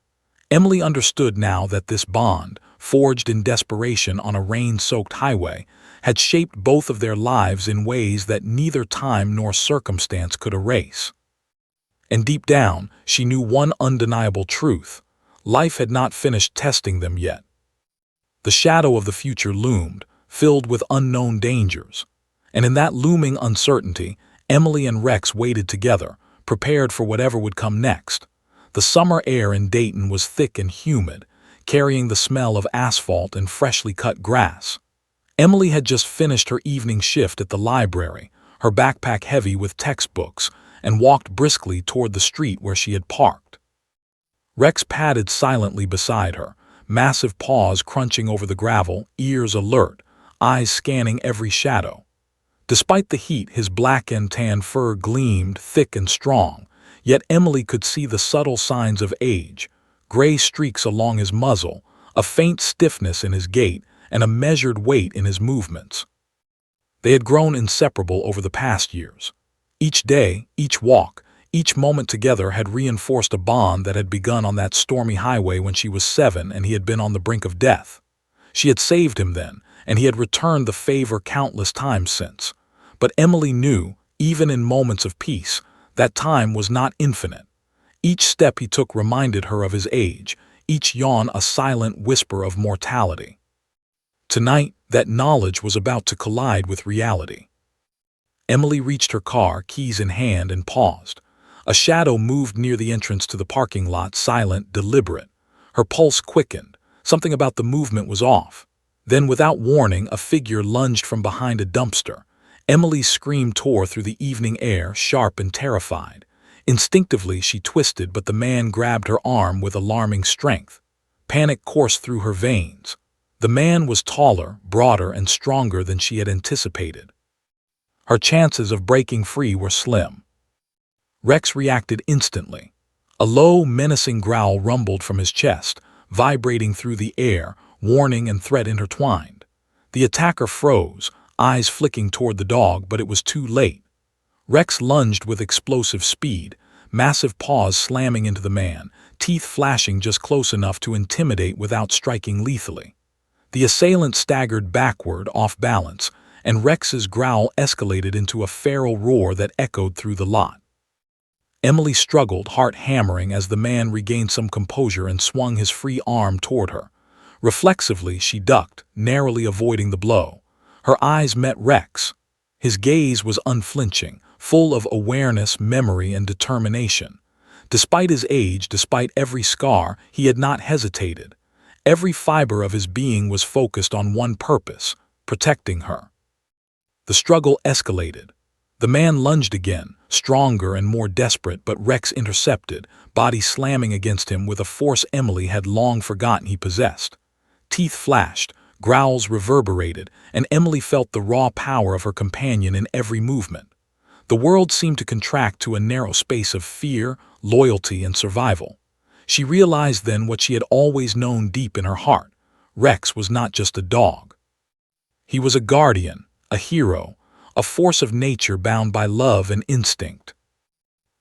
Emily understood now that this bond, forged in desperation on a rain-soaked highway, had shaped both of their lives in ways that neither time nor circumstance could erase. And deep down, she knew one undeniable truth. Life had not finished testing them yet. The shadow of the future loomed, filled with unknown dangers. And in that looming uncertainty, Emily and Rex waited together, prepared for whatever would come next. The summer air in Dayton was thick and humid, carrying the smell of asphalt and freshly cut grass. Emily had just finished her evening shift at the library, her backpack heavy with textbooks, and walked briskly toward the street where she had parked. Rex padded silently beside her, massive paws crunching over the gravel, ears alert, eyes scanning every shadow. Despite the heat, his black and tan fur gleamed, thick and strong, yet Emily could see the subtle signs of age, gray streaks along his muzzle, a faint stiffness in his gait, and a measured weight in his movements. They had grown inseparable over the past years. Each day, each walk, each moment together had reinforced a bond that had begun on that stormy highway when she was 7 and he had been on the brink of death. She had saved him then, and he had returned the favor countless times since. But Emily knew, even in moments of peace, that time was not infinite. Each step he took reminded her of his age, each yawn a silent whisper of mortality. Tonight, that knowledge was about to collide with reality. Emily reached her car, keys in hand, and paused. A shadow moved near the entrance to the parking lot, silent, deliberate. Her pulse quickened. Something about the movement was off. Then, without warning, a figure lunged from behind a dumpster. Emily's scream tore through the evening air, sharp and terrified. Instinctively, she twisted, but the man grabbed her arm with alarming strength. Panic coursed through her veins. The man was taller, broader, and stronger than she had anticipated. Her chances of breaking free were slim. Rex reacted instantly. A low, menacing growl rumbled from his chest, vibrating through the air, warning and threat intertwined. The attacker froze, eyes flicking toward the dog, but it was too late. Rex lunged with explosive speed, massive paws slamming into the man, teeth flashing just close enough to intimidate without striking lethally. The assailant staggered backward, off balance, and Rex's growl escalated into a feral roar that echoed through the lot. Emily struggled, heart hammering, as the man regained some composure and swung his free arm toward her. Reflexively, she ducked, narrowly avoiding the blow. Her eyes met Rex. His gaze was unflinching, full of awareness, memory, and determination. Despite his age, despite every scar, he had not hesitated. Every fiber of his being was focused on one purpose: protecting her. The struggle escalated. The man lunged again, stronger and more desperate, but Rex intercepted, body slamming against him with a force Emily had long forgotten he possessed. Teeth flashed, growls reverberated, and Emily felt the raw power of her companion in every movement. The world seemed to contract to a narrow space of fear, loyalty, and survival. She realized then what she had always known deep in her heart: Rex was not just a dog. He was a guardian, a hero, a force of nature bound by love and instinct.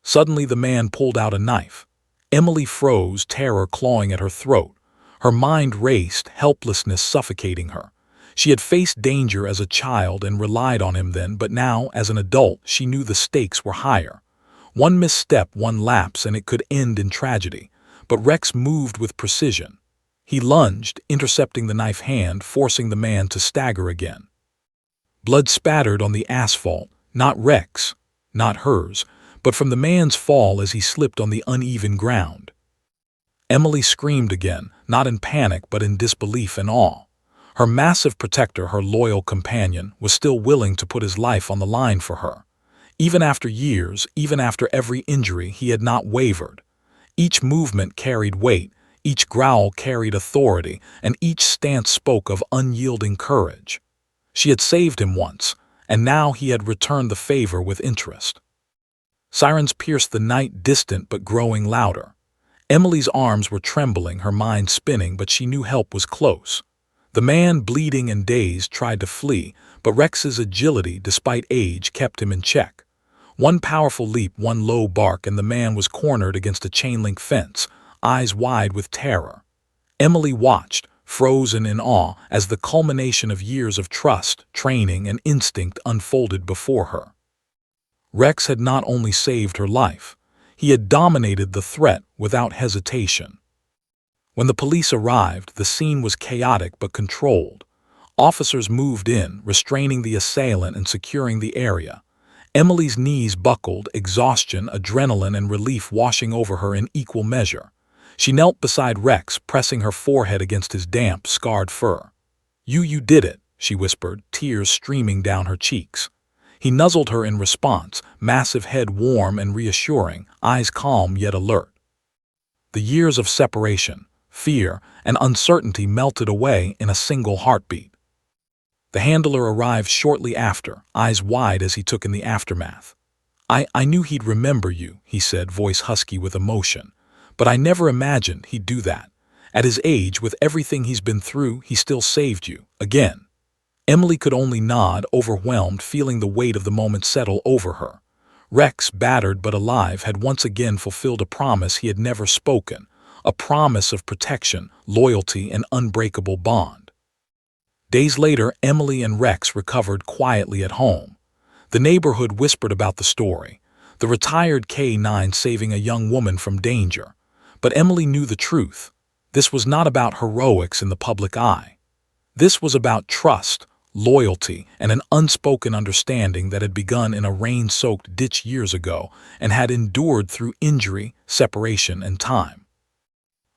Suddenly the man pulled out a knife. Emily froze, terror clawing at her throat. Her mind raced, helplessness suffocating her. She had faced danger as a child and relied on him then, but now, as an adult, she knew the stakes were higher. One misstep, one lapse, and it could end in tragedy. But Rex moved with precision. He lunged, intercepting the knife hand, forcing the man to stagger again. Blood spattered on the asphalt, not Rex, not hers, but from the man's fall as he slipped on the uneven ground. Emily screamed again, not in panic but in disbelief and awe. Her massive protector, her loyal companion, was still willing to put his life on the line for her. Even after years, even after every injury, he had not wavered. Each movement carried weight, each growl carried authority, and each stance spoke of unyielding courage. She had saved him once, and now he had returned the favor with interest. Sirens pierced the night, distant but growing louder. Emily's arms were trembling, her mind spinning, but she knew help was close. The man, bleeding and dazed, tried to flee, but Rex's agility, despite age, kept him in check. One powerful leap, one low bark, and the man was cornered against a chain-link fence, eyes wide with terror. Emily watched, frozen in awe, as the culmination of years of trust, training, and instinct unfolded before her. Rex had not only saved her life, he had dominated the threat without hesitation. When the police arrived, the scene was chaotic but controlled. Officers moved in, restraining the assailant and securing the area. Emily's knees buckled, exhaustion, adrenaline, and relief washing over her in equal measure. She knelt beside Rex, pressing her forehead against his damp, scarred fur. You did it," she whispered, tears streaming down her cheeks. He nuzzled her in response, massive head warm and reassuring, eyes calm yet alert. The years of separation, fear, and uncertainty melted away in a single heartbeat. The handler arrived shortly after, eyes wide as he took in the aftermath. I knew he'd remember you," he said, voice husky with emotion. "But I never imagined he'd do that. At his age, with everything he's been through, he still saved you, again." Emily could only nod, overwhelmed, feeling the weight of the moment settle over her. Rex, battered but alive, had once again fulfilled a promise he had never spoken, a promise of protection, loyalty, and unbreakable bond. Days later, Emily and Rex recovered quietly at home. The neighborhood whispered about the story, the retired K-9 saving a young woman from danger. But Emily knew the truth. This was not about heroics in the public eye. This was about trust, loyalty, and an unspoken understanding that had begun in a rain-soaked ditch years ago and had endured through injury, separation, and time.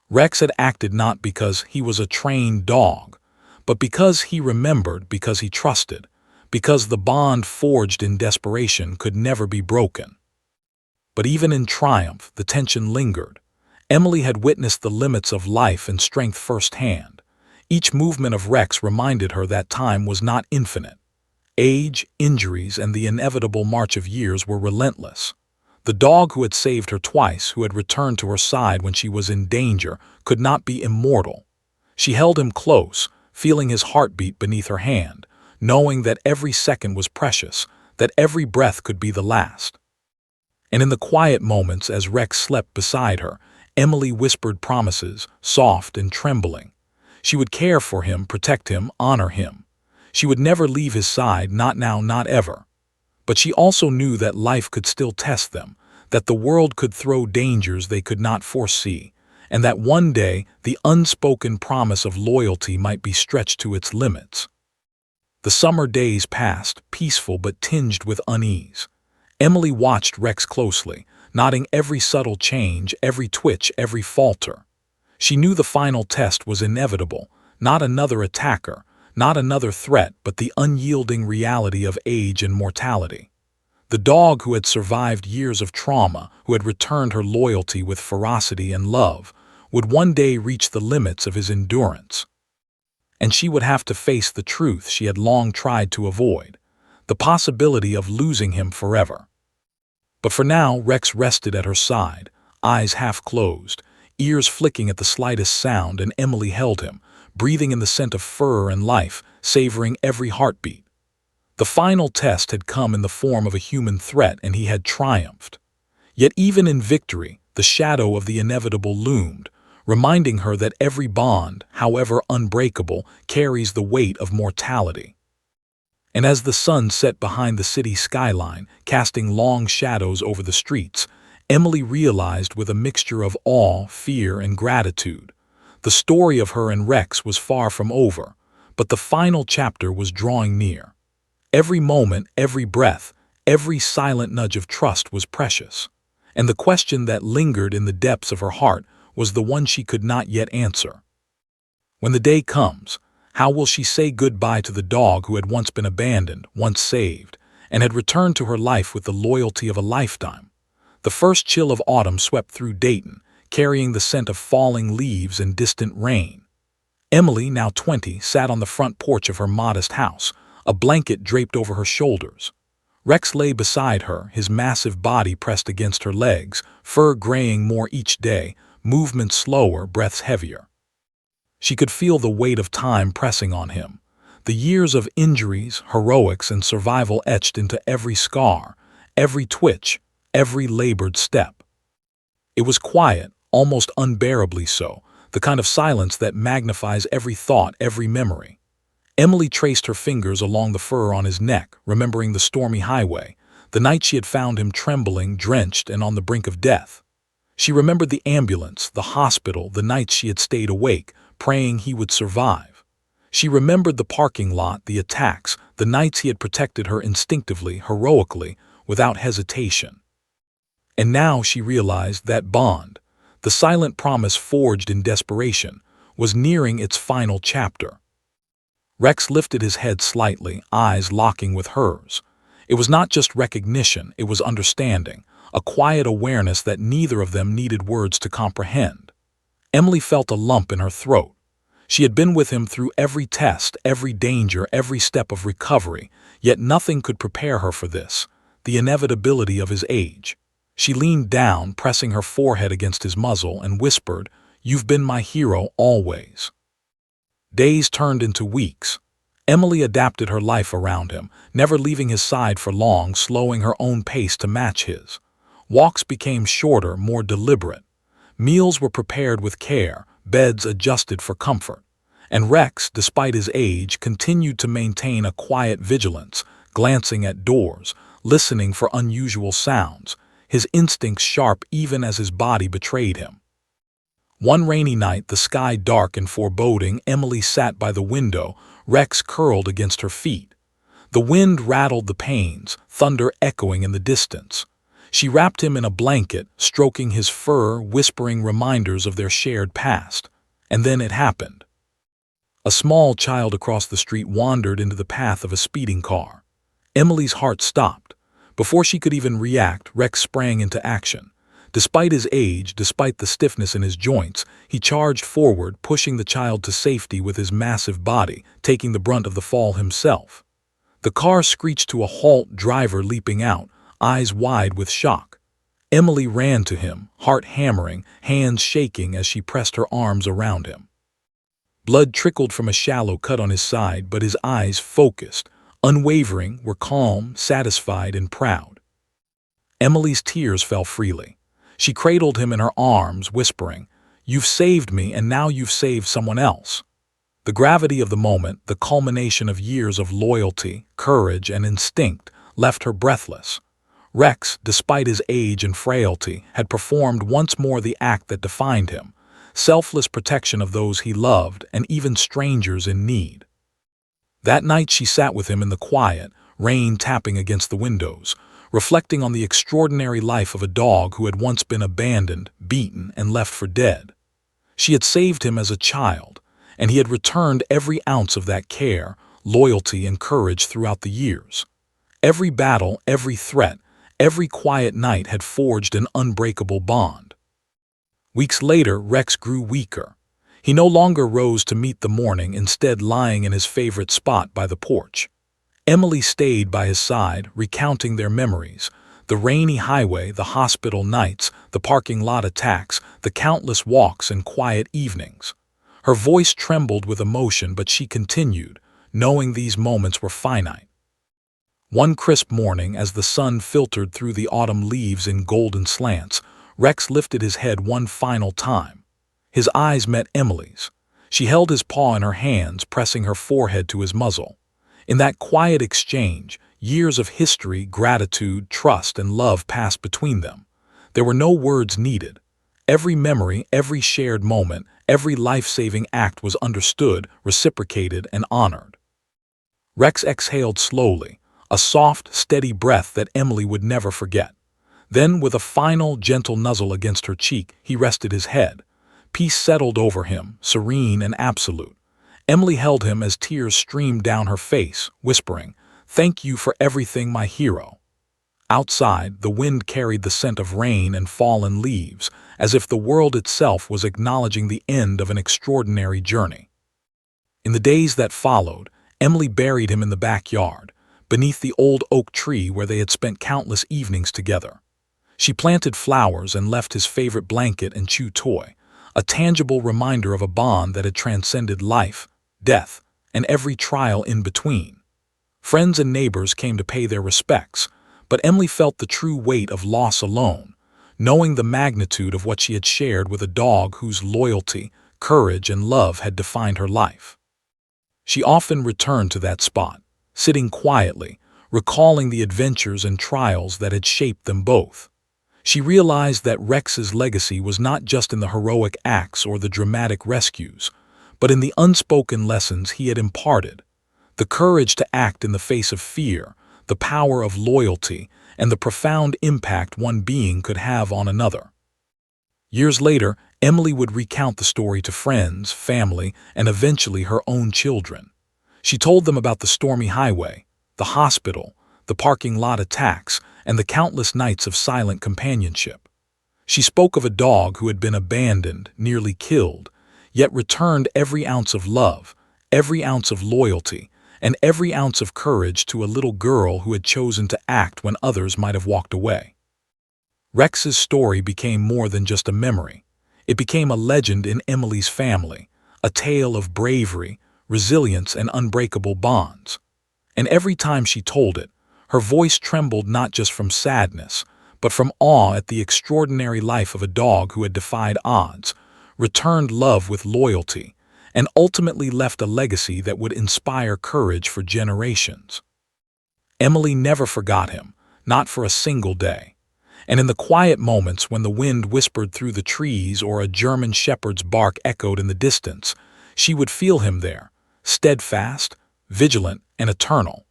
Rex had acted not because he was a trained dog, but because he remembered, because he trusted, because the bond forged in desperation could never be broken. But even in triumph, the tension lingered. Emily had witnessed the limits of life and strength firsthand. Each movement of Rex reminded her that time was not infinite. Age, injuries, and the inevitable march of years were relentless. The dog who had saved her twice, who had returned to her side when she was in danger, could not be immortal. She held him close, feeling his heartbeat beneath her hand, knowing that every second was precious, that every breath could be the last. And in the quiet moments as Rex slept beside her, Emily whispered promises, soft and trembling. She would care for him, protect him, honor him. She would never leave his side, not now, not ever. But she also knew that life could still test them, that the world could throw dangers they could not foresee, and that one day the unspoken promise of loyalty might be stretched to its limits. The summer days passed, peaceful but tinged with unease. Emily watched Rex closely, noting every subtle change, every twitch, every falter. She knew the final test was inevitable, not another attacker, not another threat, but the unyielding reality of age and mortality. The dog who had survived years of trauma, who had returned her loyalty with ferocity and love, would one day reach the limits of his endurance. And she would have to face the truth she had long tried to avoid, the possibility of losing him forever. But for now, Rex rested at her side, eyes half closed, ears flicking at the slightest sound, and Emily held him, breathing in the scent of fur and life, savoring every heartbeat. The final test had come in the form of a human threat, and he had triumphed. Yet even in victory, the shadow of the inevitable loomed, reminding her that every bond, however unbreakable, carries the weight of mortality. And as the sun set behind the city skyline, casting long shadows over the streets, Emily realized with a mixture of awe, fear, and gratitude. The story of her and Rex was far from over, but the final chapter was drawing near. Every moment, every breath, every silent nudge of trust was precious. And the question that lingered in the depths of her heart was the one she could not yet answer. When the day comes, how will she say goodbye to the dog who had once been abandoned, once saved, and had returned to her life with the loyalty of a lifetime? The first chill of autumn swept through Dayton, carrying the scent of falling leaves and distant rain. Emily, now 20, sat on the front porch of her modest house, a blanket draped over her shoulders. Rex lay beside her, his massive body pressed against her legs, fur graying more each day, movements slower, breaths heavier. She could feel the weight of time pressing on him, the years of injuries, heroics, and survival etched into every scar, every twitch, every labored step. It was quiet, almost unbearably so, the kind of silence that magnifies every thought, every memory. Emily traced her fingers along the fur on his neck, remembering the stormy highway, the night she had found him trembling, drenched, and on the brink of death. She remembered the ambulance, the hospital, the nights she had stayed awake, praying he would survive. She remembered the parking lot, the attacks, the nights he had protected her instinctively, heroically, without hesitation. And now she realized that bond, the silent promise forged in desperation, was nearing its final chapter. Rex lifted his head slightly, eyes locking with hers. It was not just recognition, it was understanding, a quiet awareness that neither of them needed words to comprehend. Emily felt a lump in her throat. She had been with him through every test, every danger, every step of recovery, yet nothing could prepare her for this, the inevitability of his age. She leaned down, pressing her forehead against his muzzle, and whispered, "You've been my hero always." Days turned into weeks. Emily adapted her life around him, never leaving his side for long, slowing her own pace to match his. Walks became shorter, more deliberate. Meals were prepared with care, beds adjusted for comfort. And Rex, despite his age, continued to maintain a quiet vigilance, glancing at doors, listening for unusual sounds, his instincts sharp even as his body betrayed him. One rainy night, the sky dark and foreboding, Emily sat by the window, Rex curled against her feet. The wind rattled the panes, thunder echoing in the distance. She wrapped him in a blanket, stroking his fur, whispering reminders of their shared past. And then it happened. A small child across the street wandered into the path of a speeding car. Emily's heart stopped. Before she could even react, Rex sprang into action. Despite his age, despite the stiffness in his joints, he charged forward, pushing the child to safety with his massive body, taking the brunt of the fall himself. The car screeched to a halt, driver leaping out, eyes wide with shock. Emily ran to him, heart hammering, hands shaking as she pressed her arms around him. Blood trickled from a shallow cut on his side, but his eyes, focused, unwavering, were calm, satisfied, and proud. Emily's tears fell freely. She cradled him in her arms, whispering, "You've saved me, and now you've saved someone else." The gravity of the moment, the culmination of years of loyalty, courage, and instinct, left her breathless. Rex, despite his age and frailty, had performed once more the act that defined him, selfless protection of those he loved and even strangers in need. That night she sat with him in the quiet, rain tapping against the windows, reflecting on the extraordinary life of a dog who had once been abandoned, beaten, and left for dead. She had saved him as a child, and he had returned every ounce of that care, loyalty, and courage throughout the years. Every battle, every threat, every quiet night had forged an unbreakable bond. Weeks later, Rex grew weaker. He no longer rose to meet the morning, instead lying in his favorite spot by the porch. Emily stayed by his side, recounting their memories, the rainy highway, the hospital nights, the parking lot attacks, the countless walks and quiet evenings. Her voice trembled with emotion, but she continued, knowing these moments were finite. One crisp morning, as the sun filtered through the autumn leaves in golden slants, Rex lifted his head one final time. His eyes met Emily's. She held his paw in her hands, pressing her forehead to his muzzle. In that quiet exchange, years of history, gratitude, trust, and love passed between them. There were no words needed. Every memory, every shared moment, every life-saving act was understood, reciprocated, and honored. Rex exhaled slowly, a soft, steady breath that Emily would never forget. Then, with a final, gentle nuzzle against her cheek, he rested his head. Peace settled over him, serene and absolute. Emily held him as tears streamed down her face, whispering, "Thank you for everything, my hero." Outside, the wind carried the scent of rain and fallen leaves, as if the world itself was acknowledging the end of an extraordinary journey. In the days that followed, Emily buried him in the backyard, beneath the old oak tree where they had spent countless evenings together. She planted flowers and left his favorite blanket and chew toy, a tangible reminder of a bond that had transcended life, death, and every trial in between. Friends and neighbors came to pay their respects, but Emily felt the true weight of loss alone, knowing the magnitude of what she had shared with a dog whose loyalty, courage, and love had defined her life. She often returned to that spot, sitting quietly, recalling the adventures and trials that had shaped them both. She realized that Rex's legacy was not just in the heroic acts or the dramatic rescues, but in the unspoken lessons he had imparted, the courage to act in the face of fear, the power of loyalty, and the profound impact one being could have on another. Years later, Emily would recount the story to friends, family, and eventually her own children. She told them about the stormy highway, the hospital, the parking lot attacks, and the countless nights of silent companionship. She spoke of a dog who had been abandoned, nearly killed, yet returned every ounce of love, every ounce of loyalty, and every ounce of courage to a little girl who had chosen to act when others might have walked away. Rex's story became more than just a memory. It became a legend in Emily's family, a tale of bravery, resilience, and unbreakable bonds. And every time she told it, her voice trembled not just from sadness, but from awe at the extraordinary life of a dog who had defied odds, returned love with loyalty, and ultimately left a legacy that would inspire courage for generations. Emily never forgot him, not for a single day. And in the quiet moments when the wind whispered through the trees or a German shepherd's bark echoed in the distance, she would feel him there, steadfast, vigilant, and eternal.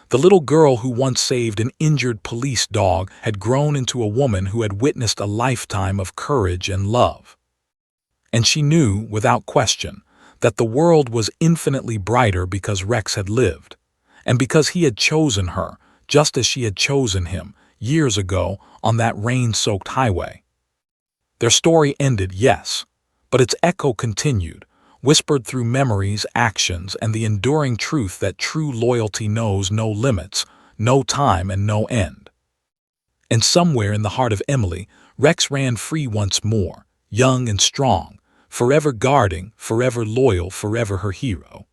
The little girl who once saved an injured police dog had grown into a woman who had witnessed a lifetime of courage and love. And she knew, without question, that the world was infinitely brighter because Rex had lived, and because he had chosen her, just as she had chosen him, years ago on that rain-soaked highway. Their story ended, yes, but its echo continued, whispered through memories, actions, and the enduring truth that true loyalty knows no limits, no time, and no end. And somewhere in the heart of Emily, Rex ran free once more, young and strong, forever guarding, forever loyal, forever her hero.